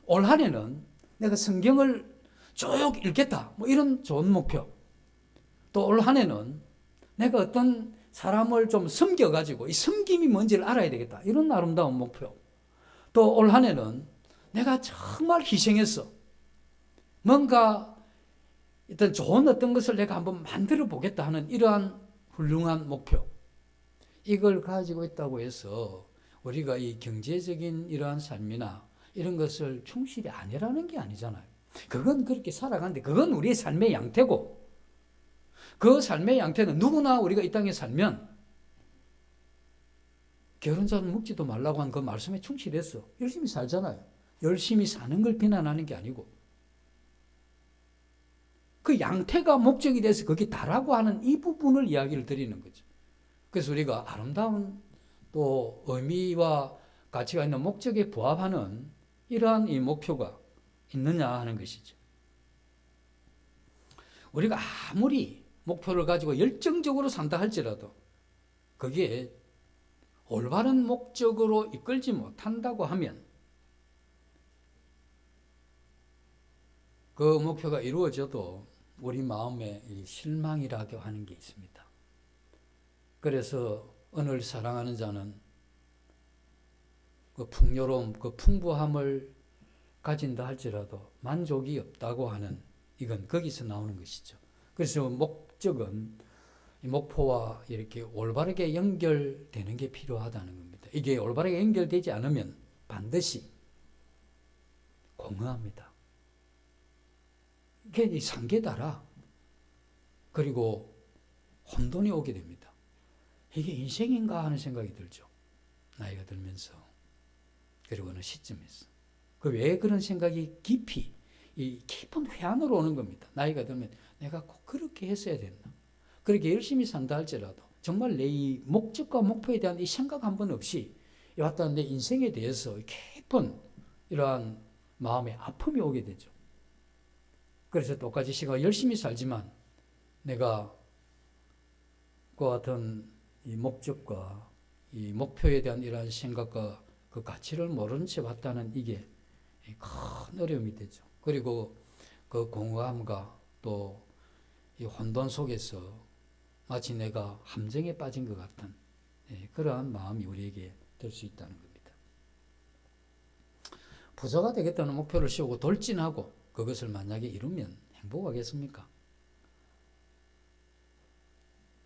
올 한 해는 내가 성경을 쭉 읽겠다. 뭐 이런 좋은 목표. 또 올 한 해는 내가 어떤 사람을 좀 섬겨가지고 이 섬김이 뭔지를 알아야 되겠다. 이런 아름다운 목표. 또 올 한 해는 내가 정말 희생했어. 뭔가 어떤 좋은 어떤 것을 내가 한번 만들어 보겠다 하는 이러한 훌륭한 목표. 이걸 가지고 있다고 해서 우리가 이 경제적인 이러한 삶이나 이런 것을 충실히 안 해라는 게 아니잖아요. 그건 그렇게 살아가는데 그건 우리의 삶의 양태고 그 삶의 양태는 누구나 우리가 이 땅에 살면 게으른 묵지도 말라고 한 그 말씀에 충실해서 열심히 살잖아요. 열심히 사는 걸 비난하는 게 아니고 그 양태가 목적이 돼서 거기 다라고 하는 이 부분을 이야기를 드리는 거죠. 그래서 우리가 아름다운 또 의미와 가치가 있는 목적에 부합하는 이러한 이 목표가 있느냐 하는 것이죠. 우리가 아무리 목표를 가지고 열정적으로 산다 할지라도 거기에 올바른 목적으로 이끌지 못한다고 하면 그 목표가 이루어져도 우리 마음에 실망이라고 하는 게 있습니다. 그래서 언을 사랑하는 자는 그 풍요로움, 그 풍부함을 가진다 할지라도 만족이 없다고 하는, 이건 거기서 나오는 것이죠. 그래서 목적은 이 목표와 이렇게 올바르게 연결되는 게 필요하다는 겁니다. 이게 올바르게 연결되지 않으면 반드시 공허합니다. 이게 상계다라. 그리고 혼돈이 오게 됩니다. 이게 인생인가 하는 생각이 들죠. 나이가 들면서. 그리고 어느 시점에서. 왜 그런 생각이 깊이, 이 깊은 회한으로 오는 겁니다. 나이가 들면 내가 꼭 그렇게 했어야 됐나. 그렇게 열심히 산다 할지라도 정말 내 이 목적과 목표에 대한 이 생각 한 번 없이 왔다 내 인생에 대해서 깊은 이러한 마음의 아픔이 오게 되죠. 그래서 똑같이 시가 열심히 살지만 내가 그와 같은 이 목적과 이 목표에 대한 이러한 생각과 그 가치를 모른 채 왔다는 이게 큰 어려움이 되죠. 그리고 그 공허함과 또 이 혼돈 속에서 마치 내가 함정에 빠진 것 같은 그러한 마음이 우리에게 들 수 있다는 겁니다. 부자가 되겠다는 목표를 세우고 돌진하고 그것을 만약에 이루면 행복하겠습니까?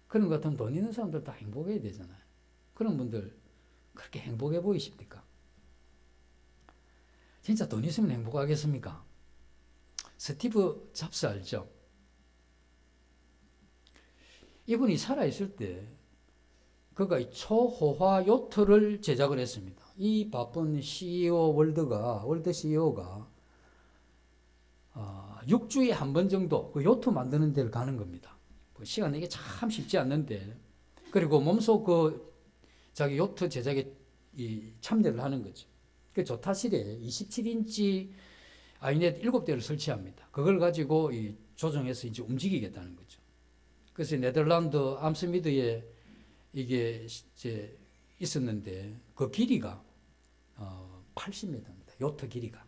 그런 것 같으면 돈 있는 사람들 다 행복해야 되잖아요. 그런 분들 그렇게 행복해 보이십니까? 진짜 돈 있으면 행복하겠습니까? 스티브 잡스 알죠? 이분이 살아있을 때 그가 초호화 요트를 제작을 했습니다. 이 바쁜 CEO 월드 CEO가 6주에 한 번 정도 그 요트 만드는 데를 가는 겁니다. 시간 내기 참 쉽지 않는데, 그리고 몸소 그 자기 요트 제작에 참여를 하는 거죠. 그 조타실에 27인치 아이넷 7대를 설치합니다. 그걸 가지고 조정해서 이제 움직이겠다는 거죠. 그래서 네덜란드 암스미드에 이게 이제 있었는데 그 길이가 80m입니다. 요트 길이가.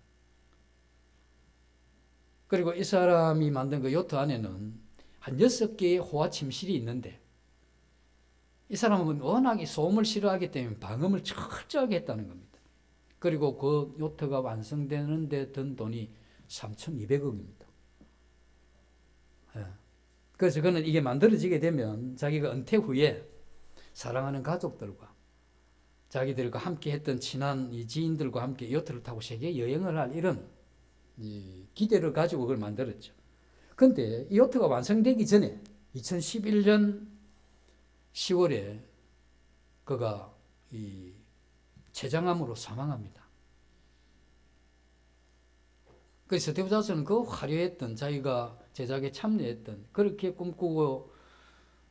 그리고 이 사람이 만든 그 요트 안에는 한 6개의 호화 침실이 있는데 이 사람은 워낙 소음을 싫어하기 때문에 방음을 철저하게 했다는 겁니다. 그리고 그 요트가 완성되는 데 든 돈이 3,200억입니다. 그래서 그는 이게 만들어지게 되면 자기가 은퇴 후에 사랑하는 가족들과 자기들과 함께 했던 친한 지인들과 함께 요트를 타고 세계 여행을 할 이런 기대를 가지고 그걸 만들었죠. 그런데 이 요트가 완성되기 전에 2011년 10월에 그가 췌장암으로 사망합니다. 그래서 스티브 잡스는 그 화려했던 자기가 제작에 참여했던 그렇게 꿈꾸고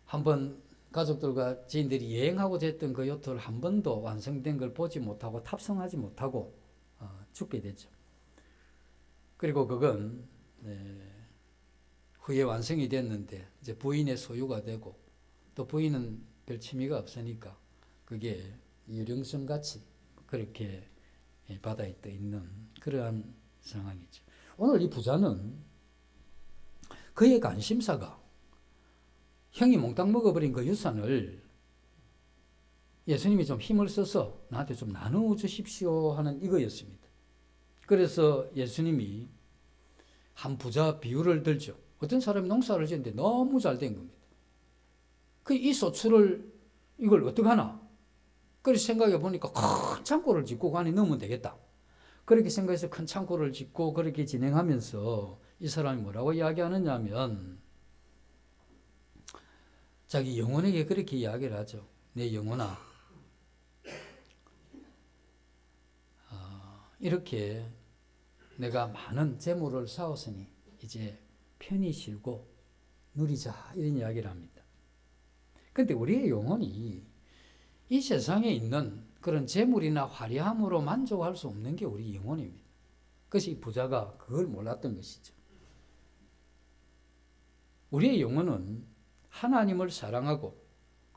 한번 가족들과 지인들이 여행하고자 했던 그 요트를 한 번도 완성된 걸 보지 못하고 탑승하지 못하고 죽게 됐죠. 그리고 그건 후에 완성이 됐는데 이제 부인의 소유가 되고 또 부인은 별 취미가 없으니까 그게 유령성 같이 그렇게 바다에 떠 있는 그러한 상황이죠. 오늘 이 부자는 그의 관심사가 형이 몽땅 먹어버린 그 유산을 예수님이 좀 힘을 써서 나한테 좀 나누어 주십시오 하는 이거였습니다. 그래서 예수님이 한 부자 비유를 들죠. 어떤 사람이 농사를 지었는데 너무 잘 된 겁니다. 이 소출을 이걸 어떡하나? 그래서 생각해 보니까 큰 창고를 짓고 그 안에 넣으면 되겠다. 그렇게 생각해서 큰 창고를 짓고 그렇게 진행하면서 이 사람이 뭐라고 이야기하느냐 하면 자기 영혼에게 그렇게 이야기를 하죠. 내 영혼아, 이렇게 내가 많은 재물을 쌓았으니 이제 편히 쉬고 누리자 이런 이야기를 합니다. 그런데 우리의 영혼이 이 세상에 있는 그런 재물이나 화려함으로 만족할 수 없는 게 우리 영혼입니다. 그것이 이 부자가 그걸 몰랐던 것이죠. 우리의 영혼은 하나님을 사랑하고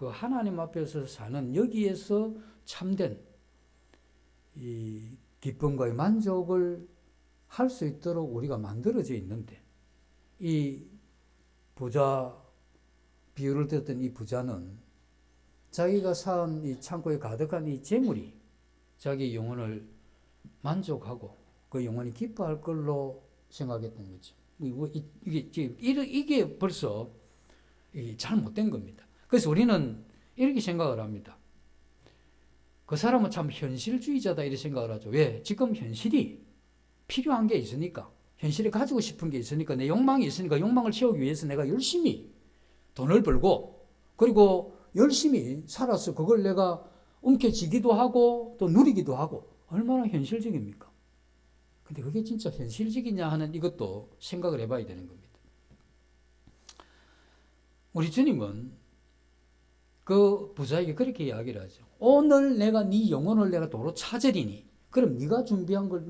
그 하나님 앞에서 사는 여기에서 참된 이 기쁨과 만족을 할 수 있도록 우리가 만들어져 있는데, 이 부자 비유를 들었던 이 부자는 자기가 쌓은 이 창고에 가득한 이 재물이 자기 영혼을 만족하고 그 영혼이 기뻐할 걸로 생각했던 거죠. 이게 벌써 잘못된 겁니다. 그래서 우리는 이렇게 생각을 합니다. 그 사람은 참 현실주의자다 이렇게 생각을 하죠. 왜? 지금 현실이 필요한 게 있으니까, 현실에 가지고 싶은 게 있으니까, 내 욕망이 있으니까 욕망을 채우기 위해서 내가 열심히 돈을 벌고 그리고 열심히 살아서 그걸 내가 움켜쥐기도 하고 또 누리기도 하고, 얼마나 현실적입니까? 근데 그게 진짜 현실적이냐 하는 이것도 생각을 해봐야 되는 겁니다. 우리 주님은 그 부자에게 그렇게 이야기를 하죠. 오늘 내가 네 영혼을 내가 도로 찾으리니 그럼 네가 준비한 걸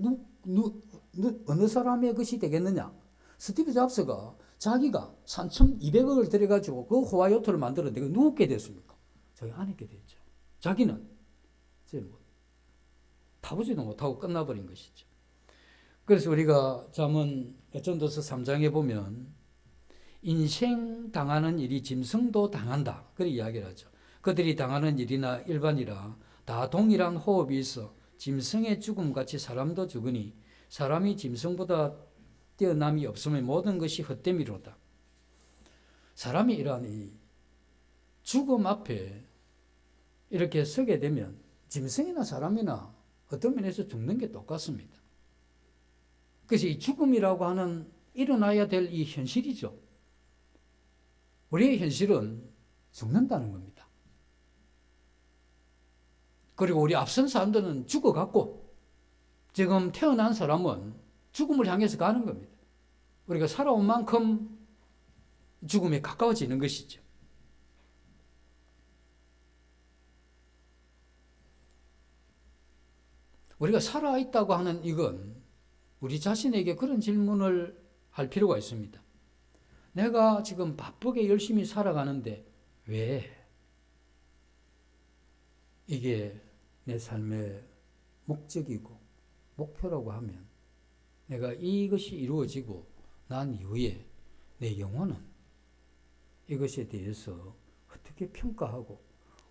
어느 사람의 것이 되겠느냐? 스티브 잡스가 자기가 3,200억을 들여가지고 그 호화 요트를 만들었는데 누구께 됐습니까? 자기 아내께 됐죠. 자기는 이제 타보지도 못하고 끝나버린 것이죠. 그래서 우리가 잠언 에전도서 3장에 보면 인생 당하는 일이 짐승도 당한다, 그렇게 이야기를 하죠. 그들이 당하는 일이나 일반이라 다 동일한 호흡이 있어 짐승의 죽음같이 사람도 죽으니 사람이 짐승보다 뛰어남이 없으면 모든 것이 헛됨이로다. 사람이 이러한 이 죽음 앞에 이렇게 서게 되면 짐승이나 사람이나 어떤 면에서 죽는 게 똑같습니다. 그래서 이 죽음이라고 하는 일어나야 될 이 현실이죠. 우리의 현실은 죽는다는 겁니다. 그리고 우리 앞선 사람들은 죽어갔고 지금 태어난 사람은 죽음을 향해서 가는 겁니다. 우리가 살아온 만큼 죽음에 가까워지는 것이죠. 우리가 살아있다고 하는 이건 우리 자신에게 그런 질문을 할 필요가 있습니다. 내가 지금 바쁘게 열심히 살아가는데 왜 이게 내 삶의 목적이고 목표라고 하면 내가 이것이 이루어지고 난 이후에 내 영혼은 이것에 대해서 어떻게 평가하고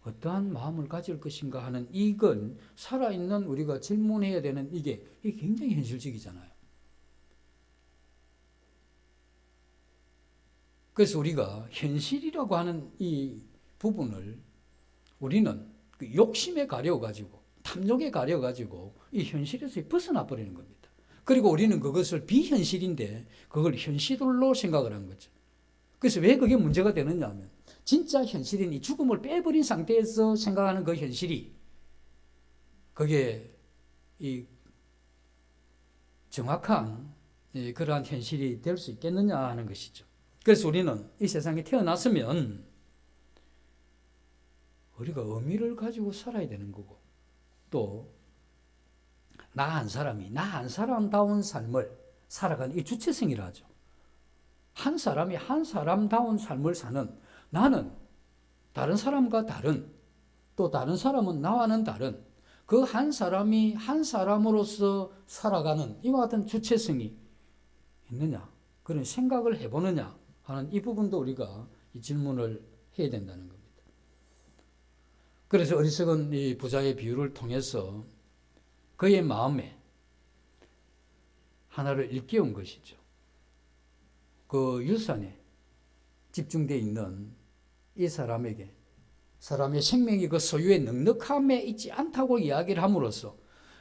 어떠한 마음을 가질 것인가 하는, 이건 살아있는 우리가 질문해야 되는 이게 굉장히 현실적이잖아요. 그래서 우리가 현실이라고 하는 이 부분을 우리는 그 욕심에 가려가지고 탐욕에 가려가지고 이 현실에서 벗어나 버리는 겁니다. 그리고 우리는 그것을 비현실인데 그걸 현실로 생각을 한 거죠. 그래서 왜 그게 문제가 되느냐 하면 진짜 현실인 이 죽음을 빼버린 상태에서 생각하는 그 현실이 그게 이 정확한 그러한 현실이 될 수 있겠느냐 하는 것이죠. 그래서 우리는 이 세상에 태어났으면 우리가 의미를 가지고 살아야 되는 거고, 또 나 한 사람이 나 한 사람다운 삶을 살아가는 이 주체성이라 하죠. 한 사람이 한 사람다운 삶을 사는, 나는 다른 사람과 다른, 또 다른 사람은 나와는 다른 그 한 사람이 한 사람으로서 살아가는 이와 같은 주체성이 있느냐, 그런 생각을 해보느냐 하는 이 부분도 우리가 이 질문을 해야 된다는 겁니다. 그래서 어리석은 이 부자의 비유를 통해서 그의 마음에 하나를 일깨운 것이죠. 그 유산에 집중되어 있는 이 사람에게, 사람의 생명이 그 소유의 넉넉함에 있지 않다고 이야기를 함으로써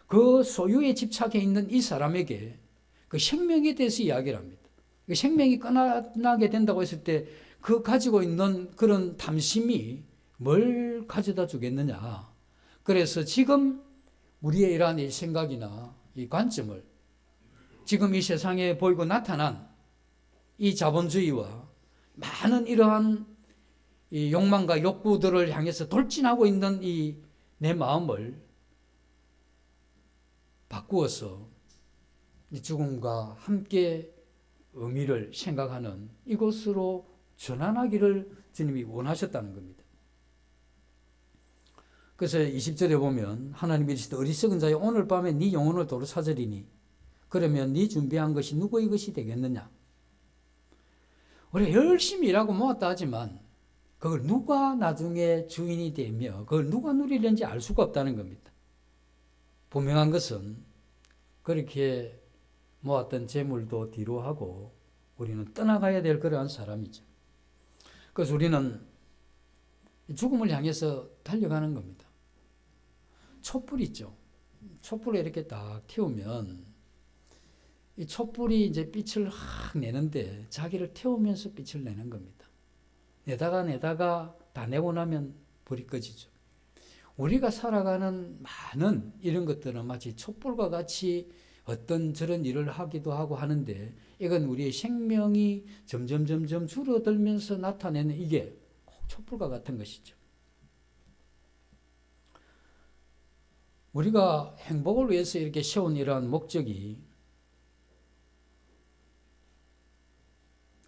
그 소유에 집착해 있는 이 사람에게 그 생명에 대해서 이야기를 합니다. 그 생명이 끝나게 된다고 했을 때 그 가지고 있는 그런 탐심이 뭘 가져다 주겠느냐. 그래서 지금 우리의 이러한 이 생각이나 이 관점을 지금 이 세상에 보이고 나타난 이 자본주의와 많은 이러한 이 욕망과 욕구들을 향해서 돌진하고 있는 이 내 마음을 바꾸어서 이 죽음과 함께 의미를 생각하는 이곳으로 전환하기를 주님이 원하셨다는 겁니다. 그래서 20절에 보면 하나님이 이르시되 어리석은 자여 오늘 밤에 네 영혼을 도로 찾으리니 그러면 네 준비한 것이 누구의 것이 되겠느냐. 우리가 열심히 일하고 모았다 하지만 그걸 누가 나중에 주인이 되며 그걸 누가 누리는지 알 수가 없다는 겁니다. 분명한 것은 그렇게 모았던 재물도 뒤로 하고 우리는 떠나가야 될 그러한 사람이죠. 그래서 우리는 죽음을 향해서 달려가는 겁니다. 촛불 있죠. 촛불을 이렇게 딱 태우면 이 촛불이 이제 빛을 확 내는데 자기를 태우면서 빛을 내는 겁니다. 내다가 다 내고 나면 불이 꺼지죠. 우리가 살아가는 많은 이런 것들은 마치 촛불과 같이 어떤 저런 일을 하기도 하고 하는데 이건 우리의 생명이 점점 줄어들면서 나타내는 이게 꼭 촛불과 같은 것이죠. 우리가 행복을 위해서 이렇게 세운 이러한 목적이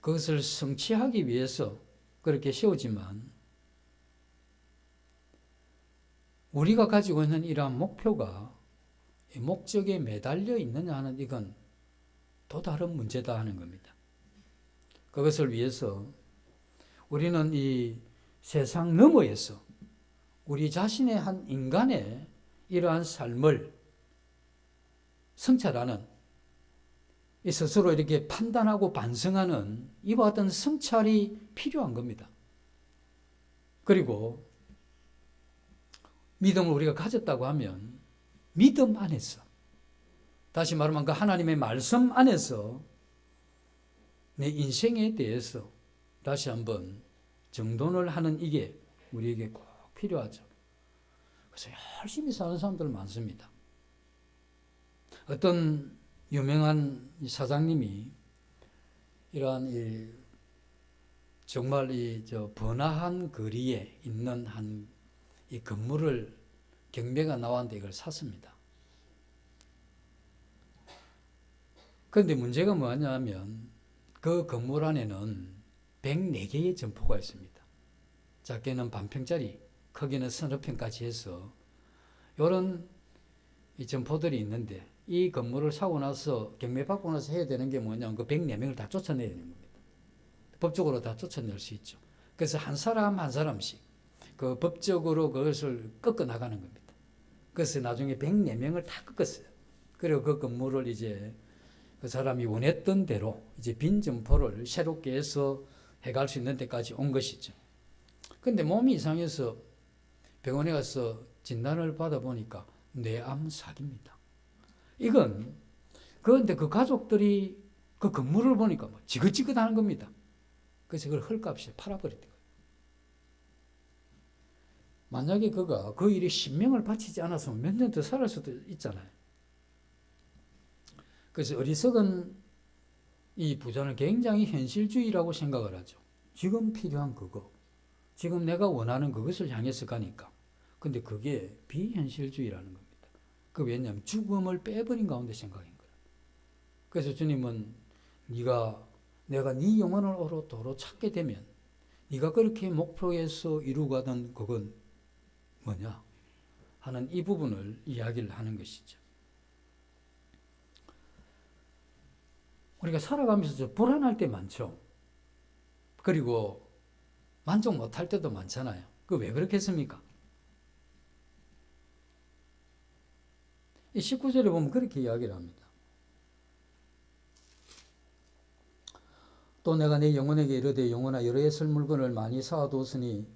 그것을 성취하기 위해서 그렇게 세우지만 우리가 가지고 있는 이러한 목표가 목적에 매달려 있느냐 하는 이건 또 다른 문제다 하는 겁니다. 그것을 위해서 우리는 이 세상 너머에서 우리 자신의 한 인간의 이러한 삶을 성찰하는 이 스스로 이렇게 판단하고 반성하는 이와 같은 성찰이 필요한 겁니다. 그리고 믿음을 우리가 가졌다고 하면 믿음 안에서 다시 말하면 그 하나님의 말씀 안에서 내 인생에 대해서 다시 한번 정돈을 하는 이게 우리에게 꼭 필요하죠. 그래서 열심히 사는 사람들 많습니다. 어떤 유명한 사장님이 이러한 정말 번화한 거리에 있는 한 이 건물을 경매가 나왔는데 이걸 샀습니다. 그런데 문제가 뭐냐면 그 건물 안에는 104개의 점포가 있습니다. 작게는 반평짜리, 크기는 서너 평까지 해서 이런 이 점포들이 있는데 이 건물을 사고 나서 경매 받고 나서 해야 되는 게 뭐냐면 그 104명을 다 쫓아내야 되는 겁니다. 법적으로 다 쫓아낼 수 있죠. 그래서 한 사람 한 사람씩 그 법적으로 그것을 꺾어 나가는 겁니다. 그래서 나중에 104명을 다 꺾었어요. 그리고 그 건물을 이제 그 사람이 원했던 대로 이제 빈 점포를 새롭게 해서 해갈 수 있는 데까지 온 것이죠. 근데 몸이 이상해서 병원에 가서 진단을 받아보니까 뇌암 사기입니다. 이건 그런데 그 가족들이 그 건물을 보니까 뭐 지긋지긋하는 겁니다. 그래서 그걸 헐값에 팔아버렸대요. 만약에 그가 그 일에 신명을 바치지 않았으면 몇 년 더 살 수도 있잖아요. 그래서 어리석은 이 부자는 굉장히 현실주의라고 생각을 하죠. 지금 필요한 그거, 지금 내가 원하는 그것을 향해서 가니까. 근데 그게 비현실주의라는 겁니다. 그 왜냐하면 죽음을 빼버린 가운데 생각인 거예요. 그래서 주님은 내가 네 영혼을 도로 찾게 되면 네가 그렇게 목표에서 이루가던 그건 뭐냐 하는 이 부분을 이야기를 하는 것이죠. 우리가 살아가면서 불안할 때 많죠. 그리고 만족 못할 때도 많잖아요. 그 왜 그렇겠습니까? 이 19절에 보면 그렇게 이야기를 합니다. 또 내가 내 영혼에게 이르되 영혼아 여러 해 쓸 물건을 많이 쌓아두었으니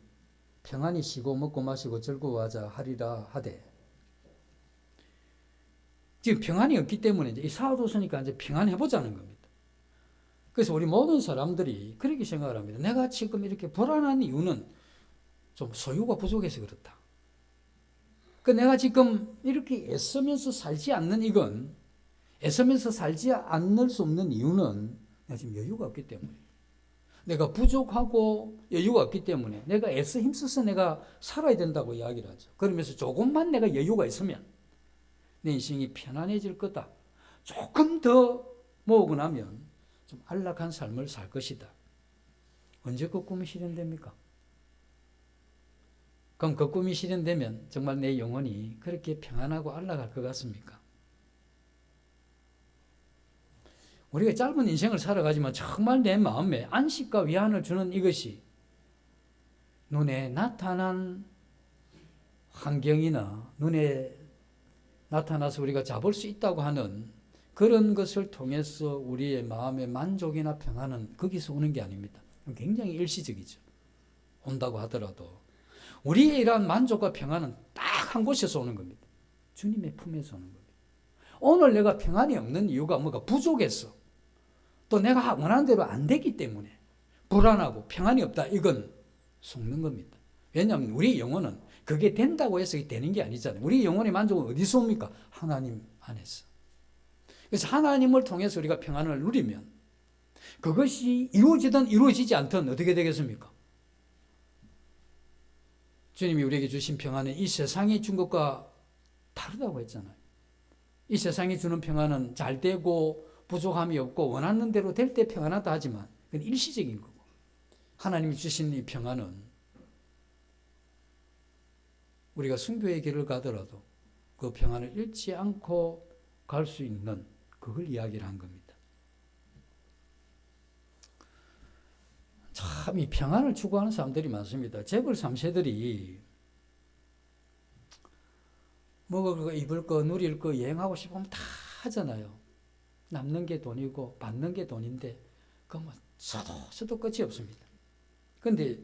평안히 쉬고 먹고 마시고 즐거워하자 하리라 하되 지금 평안이 없기 때문에 이제 이 쌓아뒀으니까 이제 평안해보자는 겁니다. 그래서 우리 모든 사람들이 그렇게 생각을 합니다. 내가 지금 이렇게 불안한 이유는 좀 소유가 부족해서 그렇다. 그 내가 지금 이렇게 애쓰면서 살지 않는 이건 애쓰면서 살지 않을 수 없는 이유는 내가 지금 여유가 없기 때문에 내가 부족하고 여유가 없기 때문에 내가 애써 힘써서 내가 살아야 된다고 이야기를 하죠. 그러면서 조금만 내가 여유가 있으면 내 인생이 편안해질 거다. 조금 더 모으고 나면 좀 안락한 삶을 살 것이다. 언제 그 꿈이 실현됩니까? 그럼 그 꿈이 실현되면 정말 내 영혼이 그렇게 평안하고 안락할 것 같습니까? 우리가 짧은 인생을 살아가지만 정말 내 마음에 안식과 위안을 주는 이것이 눈에 나타난 환경이나 눈에 나타나서 우리가 잡을 수 있다고 하는 그런 것을 통해서 우리의 마음의 만족이나 평안은 거기서 오는 게 아닙니다. 굉장히 일시적이죠. 온다고 하더라도 우리의 이러한 만족과 평안은 딱 한 곳에서 오는 겁니다. 주님의 품에서 오는 겁니다. 오늘 내가 평안이 없는 이유가 뭐가 부족했어. 또 내가 원하는 대로 안 되기 때문에 불안하고 평안이 없다. 이건 속는 겁니다. 왜냐하면 우리 영혼은 그게 된다고 해서 되는 게 아니잖아요. 우리 영혼의 만족은 어디서 옵니까? 하나님 안에서. 그래서 하나님을 통해서 우리가 평안을 누리면 그것이 이루어지든 이루어지지 않든 어떻게 되겠습니까? 주님이 우리에게 주신 평안은 이 세상이 준 것과 다르다고 했잖아요. 이 세상이 주는 평안은 잘 되고 부족함이 없고 원하는 대로 될 때 평안하다 하지만 그건 일시적인 거고, 하나님이 주신 이 평안은 우리가 순교의 길을 가더라도 그 평안을 잃지 않고 갈 수 있는 그걸 이야기를 한 겁니다. 참 이 평안을 추구하는 사람들이 많습니다. 재벌 3세들이 먹을 거, 입을 거, 누릴 거, 여행하고 싶으면 다 하잖아요. 남는 게 돈이고 받는 게 돈인데 그거 뭐 써도 끝이 없습니다. 그런데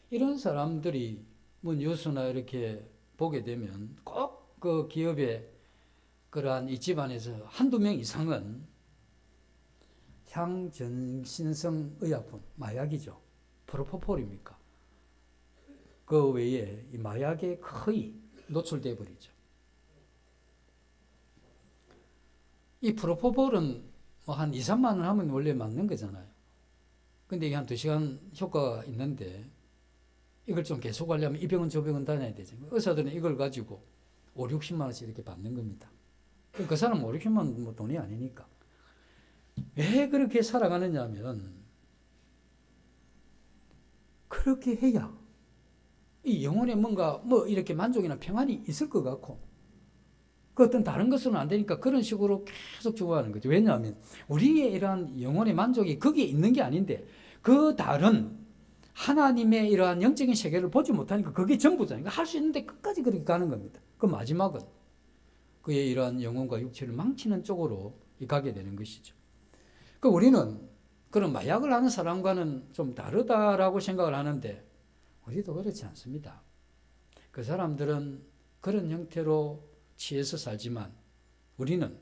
이런 사람들이 뭐 뉴스나 이렇게 보게 되면 꼭 그 기업의 그러한 이 집안에서 한두 명 이상은 향정신성 의약품, 마약이죠. 프로포폴입니까? 그 외에 이 마약에 거의 노출돼 버리죠. 이 프로포폴은 뭐 한 2, 3만 원 하면 원래 맞는 거잖아요. 근데 이게 한 2시간 효과가 있는데 이걸 좀 계속 하려면 이 병원 저 병원 다녀야 되죠. 의사들은 이걸 가지고 5, 60만 원씩 이렇게 받는 겁니다. 그 사람은 5, 60만 원 뭐 돈이 아니니까. 왜 그렇게 살아가느냐 하면 그렇게 해야 이 영혼에 뭔가 뭐 이렇게 만족이나 평안이 있을 것 같고 그 어떤 다른 것은 안 되니까 그런 식으로 계속 추구하는 거죠. 왜냐하면 우리의 이러한 영혼의 만족이 거기에 있는 게 아닌데 그 다른 하나님의 이러한 영적인 세계를 보지 못하니까 그게 전부잖아요. 할 수 있는데 끝까지 그렇게 가는 겁니다. 그 마지막은 그의 이러한 영혼과 육체를 망치는 쪽으로 가게 되는 것이죠. 그 우리는 그런 마약을 하는 사람과는 좀 다르다라고 생각을 하는데 우리도 그렇지 않습니다. 그 사람들은 그런 형태로 취해서 살지만 우리는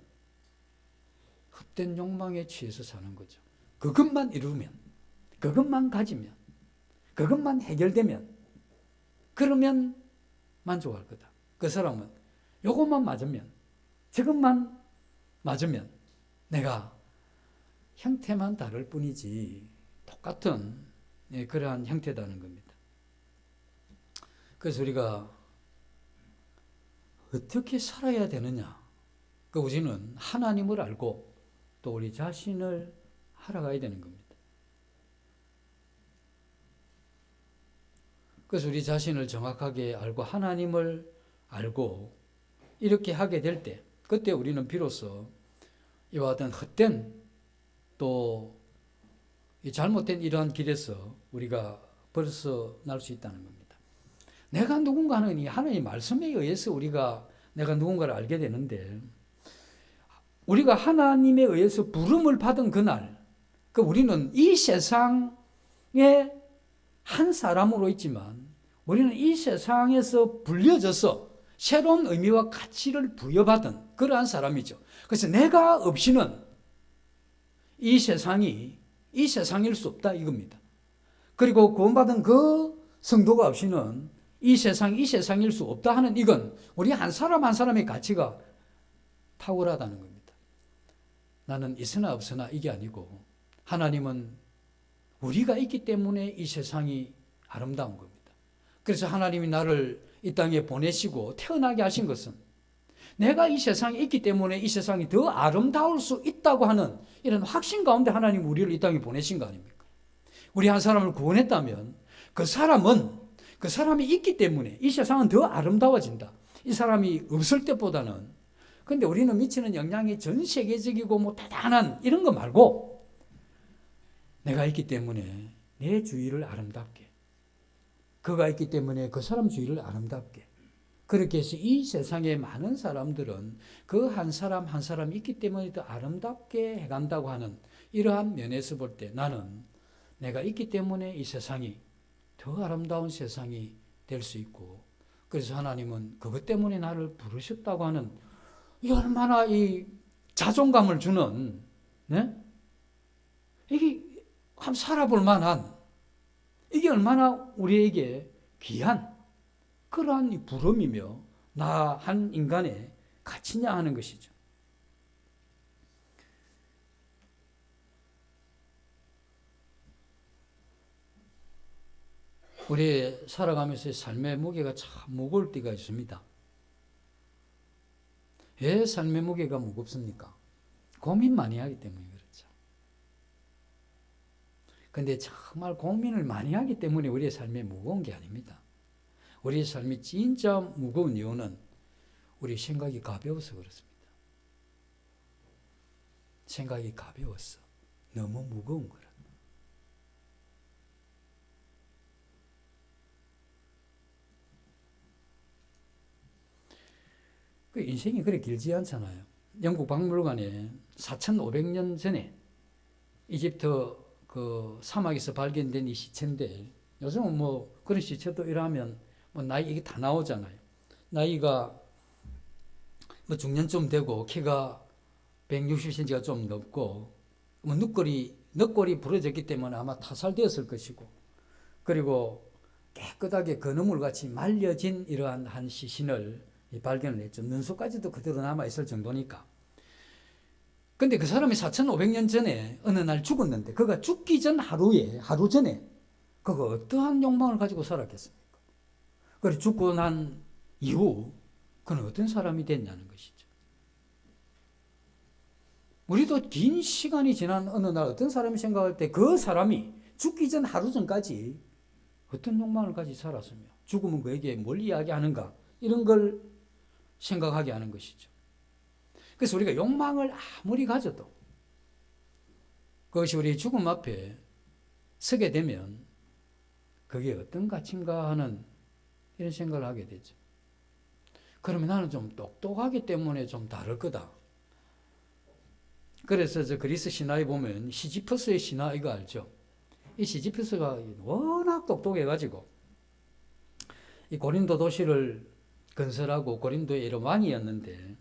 헛된 욕망에 취해서 사는 거죠. 그것만 이루면, 그것만 가지면, 그것만 해결되면 그러면 만족할 거다. 그 사람은 요것만 맞으면, 저것만 맞으면 내가 형태만 다를 뿐이지 똑같은 그러한 형태다는 겁니다. 그래서 우리가 어떻게 살아야 되느냐? 그 우리는 하나님을 알고 또 우리 자신을 알아가야 되는 겁니다. 그래서 우리 자신을 정확하게 알고 하나님을 알고 이렇게 하게 될 때 그때 우리는 비로소 이와 같은 헛된 또 잘못된 이러한 길에서 우리가 벗어날 수 있다는 겁니다. 내가 누군가는 이 하나님의 말씀에 의해서 우리가 내가 누군가를 알게 되는데 우리가 하나님에 의해서 부름을 받은 그날 그 우리는 이 세상에 한 사람으로 있지만 우리는 이 세상에서 불려져서 새로운 의미와 가치를 부여받은 그러한 사람이죠. 그래서 내가 없이는 이 세상일 수 없다 이겁니다. 그리고 구원받은 그 성도가 없이는 이 세상일 수 없다 하는 이건 우리 한 사람 한 사람의 가치가 탁월하다는 겁니다. 나는 있으나 없으나 이게 아니고 하나님은 우리가 있기 때문에 이 세상이 아름다운 겁니다. 그래서 하나님이 나를 이 땅에 보내시고 태어나게 하신 것은 내가 이 세상에 있기 때문에 이 세상이 더 아름다울 수 있다고 하는 이런 확신 가운데 하나님 우리를 이 땅에 보내신 거 아닙니까? 우리 한 사람을 구원했다면 그 사람은 그 사람이 있기 때문에 이 세상은 더 아름다워진다. 이 사람이 없을 때보다는. 근데 우리는 미치는 영향이 전 세계적이고 뭐 대단한 이런 거 말고 내가 있기 때문에 내 주위를 아름답게, 그가 있기 때문에 그 사람 주위를 아름답게, 그렇게 해서 이 세상의 많은 사람들은 그 한 사람 한 사람이 있기 때문에 더 아름답게 해간다고 하는 이러한 면에서 볼 때 나는 내가 있기 때문에 이 세상이 더 아름다운 세상이 될 수 있고, 그래서 하나님은 그것 때문에 나를 부르셨다고 하는 이 얼마나 이 자존감을 주는, 네? 이게 한번 살아볼 만한, 이게 얼마나 우리에게 귀한 그러한 이 부름이며 나 한 인간의 가치냐 하는 것이죠. 우리 살아가면서 삶의 무게가 참 무거울 때가 있습니다. 왜 삶의 무게가 무겁습니까? 고민 많이 하기 때문에 그렇죠. 근데 정말 고민을 많이 하기 때문에 우리의 삶이 무거운 게 아닙니다. 우리의 삶이 진짜 무거운 이유는 우리 생각이 가벼워서 그렇습니다. 생각이 가벼워서 너무 무거운 거라. 그 인생이 그렇게 길지 않잖아요. 영국 박물관에 4,500년 전에 이집트 그 사막에서 발견된 이 시체인데, 요즘은 뭐 그런 시체도 이러면 뭐 나이 이게 다 나오잖아요. 나이가 뭐 중년쯤 되고 키가 160cm가 좀 넘고 뭐 늑골이 부러졌기 때문에 아마 타살되었을 것이고, 그리고 깨끗하게 건어물 같이 말려진 이러한 한 시신을 발견을 했죠. 눈썹까지도 그대로 남아있을 정도니까. 근데 그 사람이 4,500년 전에 어느 날 죽었는데, 그가 죽기 전 하루 전에 그가 어떠한 욕망을 가지고 살았겠습니까? 그리고 죽고 난 이후 그는 어떤 사람이 됐냐는 것이죠. 우리도 긴 시간이 지난 어느 날 어떤 사람이 생각할 때 그 사람이 죽기 전 하루 전까지 어떤 욕망을 가지고 살았으며 죽으면 그에게 뭘 이야기하는가, 이런 걸 생각하게 하는 것이죠. 그래서 우리가 욕망을 아무리 가져도 그것이 우리 죽음 앞에 서게 되면 그게 어떤 가치인가 하는 이런 생각을 하게 되죠. 그러면 나는 좀 똑똑하기 때문에 좀 다를 거다. 그래서 저 그리스 신화에 보면 시지퍼스의 신화 이거 알죠? 이 시지퍼스가 워낙 똑똑해가지고 이 고린도 도시를 건설하고 고린도의 이런 왕이었는데,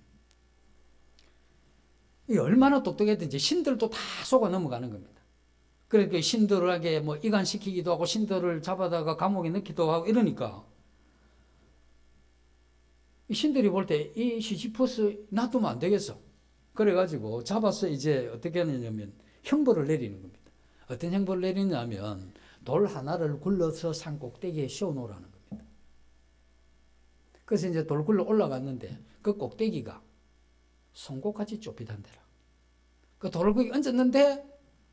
이 얼마나 똑똑했든지 신들도 다 속아 넘어가는 겁니다. 그러니까 신들에게 뭐 이간시키기도 하고 신들을 잡아다가 감옥에 넣기도 하고 이러니까 이 신들이 볼 때 이 시지퍼스 놔두면 안 되겠어. 그래가지고 잡아서 이제 어떻게 하느냐면 형벌을 내리는 겁니다. 어떤 형벌을 내리냐면 돌 하나를 굴러서 산 꼭대기에 씌워놓으라는 겁니다. 그래서 이제 돌 굴러 올라갔는데 그 꼭대기가 송곳같이 좁히단대라. 그 돌을 거기 얹었는데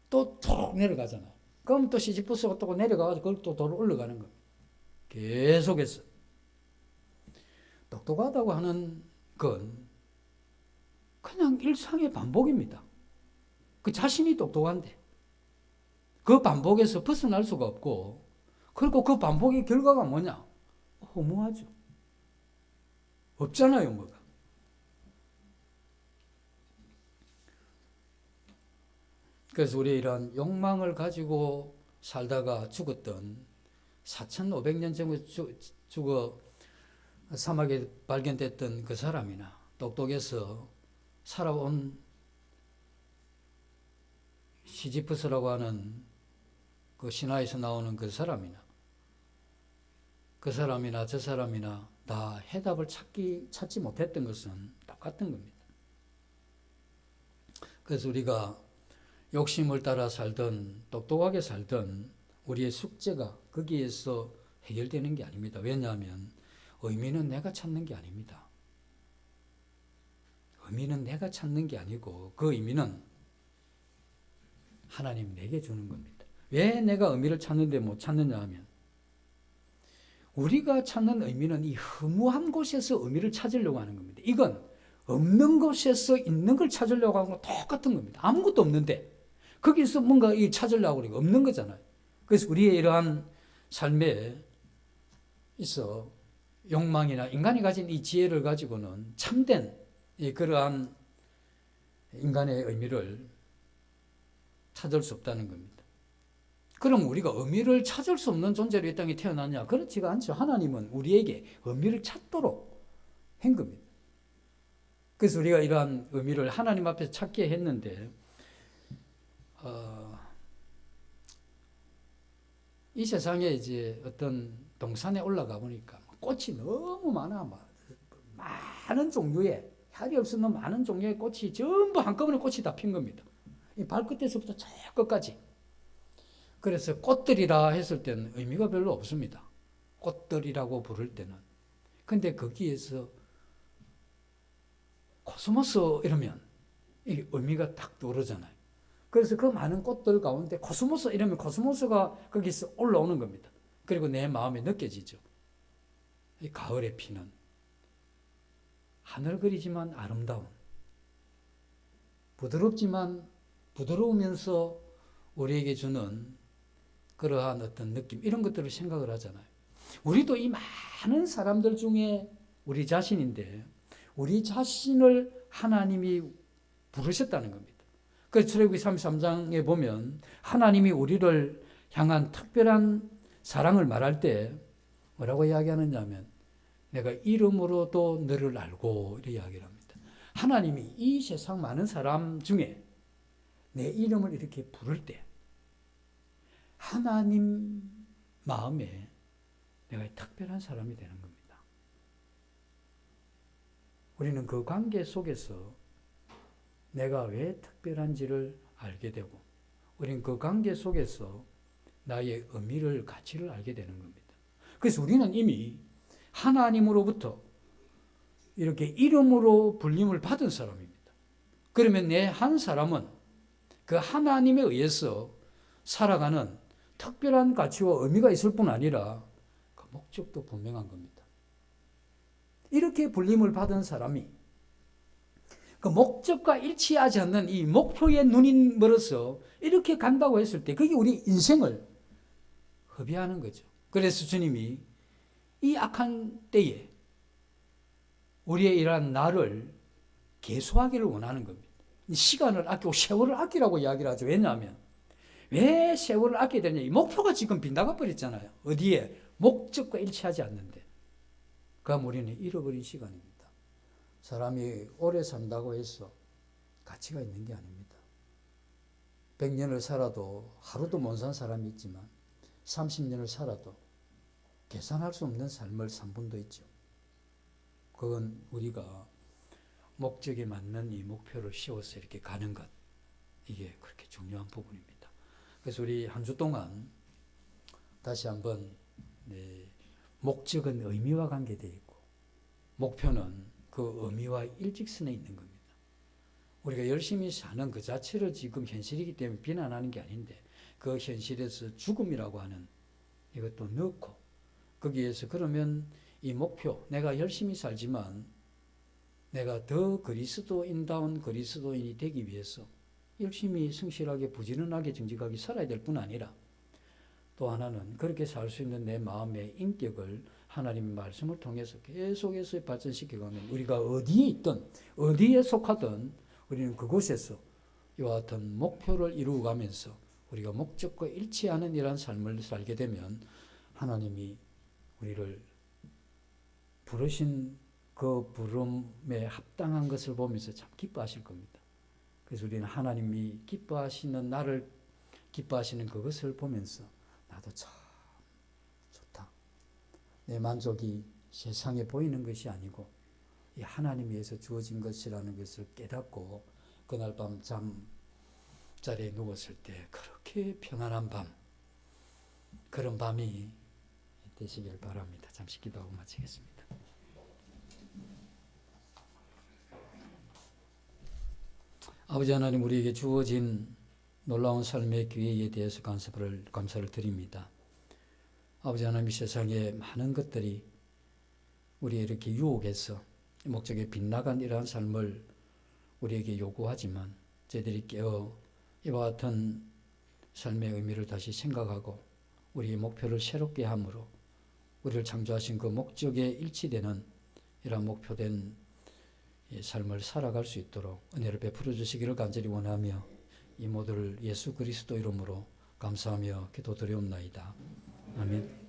또 툭 내려가잖아요. 그럼 또 시지프스가 또 내려가가지고 그걸 또 돌을 올라가는 겁니다. 계속해서. 똑똑하다고 하는 건 그냥 일상의 반복입니다. 그 자신이 똑똑한데 그 반복에서 벗어날 수가 없고, 그리고 그 반복의 결과가 뭐냐? 허무하죠. 없잖아요, 뭐가. 그래서 우리 이런 욕망을 가지고 살다가 죽었던 4,500년 전에 죽어 사막에 발견됐던 그 사람이나 똑똑해서 살아온 시지프스라고 하는 그 신화에서 나오는 그 사람이나 저 사람이나 다 해답을 찾지 못했던 것은 똑같은 겁니다. 그래서 우리가 욕심을 따라 살든 똑똑하게 살든 우리의 숙제가 거기에서 해결되는 게 아닙니다. 왜냐하면 의미는 내가 찾는 게 아닙니다. 의미는 내가 찾는 게 아니고 그 의미는 하나님 내게 주는 겁니다. 왜 내가 의미를 찾는데 못 찾느냐 하면 우리가 찾는 의미는 이 허무한 곳에서 의미를 찾으려고 하는 겁니다. 이건 없는 곳에서 있는 걸 찾으려고 하는 건 똑같은 겁니다. 아무것도 없는데 거기서 뭔가 찾으려고 하니까 없는 거잖아요. 그래서 우리의 이러한 삶에 있어 욕망이나 인간이 가진 이 지혜를 가지고는 참된 그러한 인간의 의미를 찾을 수 없다는 겁니다. 그럼 우리가 의미를 찾을 수 없는 존재로 이 땅에 태어났냐? 그렇지가 않죠. 하나님은 우리에게 의미를 찾도록 한 겁니다. 그래서 우리가 이러한 의미를 하나님 앞에서 찾게 했는데 이 세상에 이제 어떤 동산에 올라가 보니까 꽃이 너무 많아. 많은 종류의 할이 없을 수 없는 많은 종류의 꽃이 전부 한꺼번에 꽃이 다 핀 겁니다. 이 발끝에서부터 저 끝까지. 그래서 꽃들이라 했을 때는 의미가 별로 없습니다. 꽃들이라고 부를 때는. 근데 거기에서 코스모스 이러면 이 의미가 딱 떠오르잖아요. 그래서 그 많은 꽃들 가운데 코스모스 이러면 코스모스가 거기서 올라오는 겁니다. 그리고 내 마음에 느껴지죠. 이 가을에 피는 하늘그리지만 아름다운, 부드러우면서 우리에게 주는 그러한 어떤 느낌, 이런 것들을 생각을 하잖아요. 우리도 이 많은 사람들 중에 우리 자신인데 우리 자신을 하나님이 부르셨다는 겁니다. 그래서 출애굽기 33장에 보면 하나님이 우리를 향한 특별한 사랑을 말할 때 뭐라고 이야기하느냐 하면 내가 이름으로도 너를 알고 이렇게 이야기를 합니다. 하나님이 이 세상 많은 사람 중에 내 이름을 이렇게 부를 때 하나님 마음에 내가 특별한 사람이 되는 겁니다. 우리는 그 관계 속에서 내가 왜 특별한지를 알게 되고 우리는 그 관계 속에서 나의 의미를, 가치를 알게 되는 겁니다. 그래서 우리는 이미 하나님으로부터 이렇게 이름으로 불림을 받은 사람입니다. 그러면 내 한 사람은 그 하나님에 의해서 살아가는 특별한 가치와 의미가 있을 뿐 아니라 그 목적도 분명한 겁니다. 이렇게 불림을 받은 사람이 그 목적과 일치하지 않는 이 목표에 눈이 멀어서 이렇게 간다고 했을 때 그게 우리 인생을 허비하는 거죠. 그래서 주님이 이 악한 때에 우리의 이러한 나를 계수하기를 원하는 겁니다. 시간을 아끼고 세월을 아끼라고 이야기를 하죠. 왜냐하면 왜 세월을 아껴야 되냐? 이 목표가 지금 빗나가 버렸잖아요. 어디에? 목적과 일치하지 않는데. 그럼 우리는 잃어버린 시간입니다. 사람이 오래 산다고 해서 가치가 있는 게 아닙니다. 100년을 살아도 하루도 못 산 사람이 있지만 30년을 살아도 계산할 수 없는 삶을 산 분도 있죠. 그건 우리가 목적에 맞는 이 목표를 씌워서 이렇게 가는 것, 이게 그렇게 중요한 부분입니다. 그래서 우리 한 주 동안 다시 한번 목적은 의미와 관계되어 있고 목표는 그 의미와 일직선에 있는 겁니다. 우리가 열심히 사는 그 자체를 지금 현실이기 때문에 비난하는 게 아닌데 그 현실에서 죽음이라고 하는 이것도 넣고 거기에서 그러면 이 목표, 내가 열심히 살지만 내가 더 그리스도인다운 그리스도인이 되기 위해서 열심히 성실하게 부지런하게 정직하게 살아야 될 뿐 아니라 또 하나는 그렇게 살 수 있는 내 마음의 인격을 하나님의 말씀을 통해서 계속해서 발전시켜가면 우리가 어디에 있든 어디에 속하든 우리는 그곳에서 이와 같은 목표를 이루어가면서 우리가 목적과 일치하는 이러한 삶을 살게 되면 하나님이 우리를 부르신 그 부름에 합당한 것을 보면서 참 기뻐하실 겁니다. 그래서 우리는 하나님이 기뻐하시는 나를 기뻐하시는 그것을 보면서 나도 참 좋다. 내 만족이 세상에 보이는 것이 아니고 이 하나님에서 주어진 것이라는 것을 깨닫고 그날 밤 잠자리에 누웠을 때 그렇게 평안한 밤, 그런 밤이 되시길 바랍니다. 잠시 기도하고 마치겠습니다. 아버지 하나님, 우리에게 주어진 놀라운 삶의 기회에 대해서 감사를 드립니다. 아버지 하나님, 이 세상에 많은 것들이 우리에 이렇게 유혹해서 목적에 빗나간 이러한 삶을 우리에게 요구하지만 저희들이 깨어 이와 같은 삶의 의미를 다시 생각하고 우리의 목표를 새롭게 함으로 우리를 창조하신 그 목적에 일치되는 이러한 목표된 삶을 살아갈 수 있도록 은혜를 베풀어 주시기를 간절히 원하며 이 모두를 예수 그리스도 이름으로 감사하며 기도드리옵나이다. 아멘.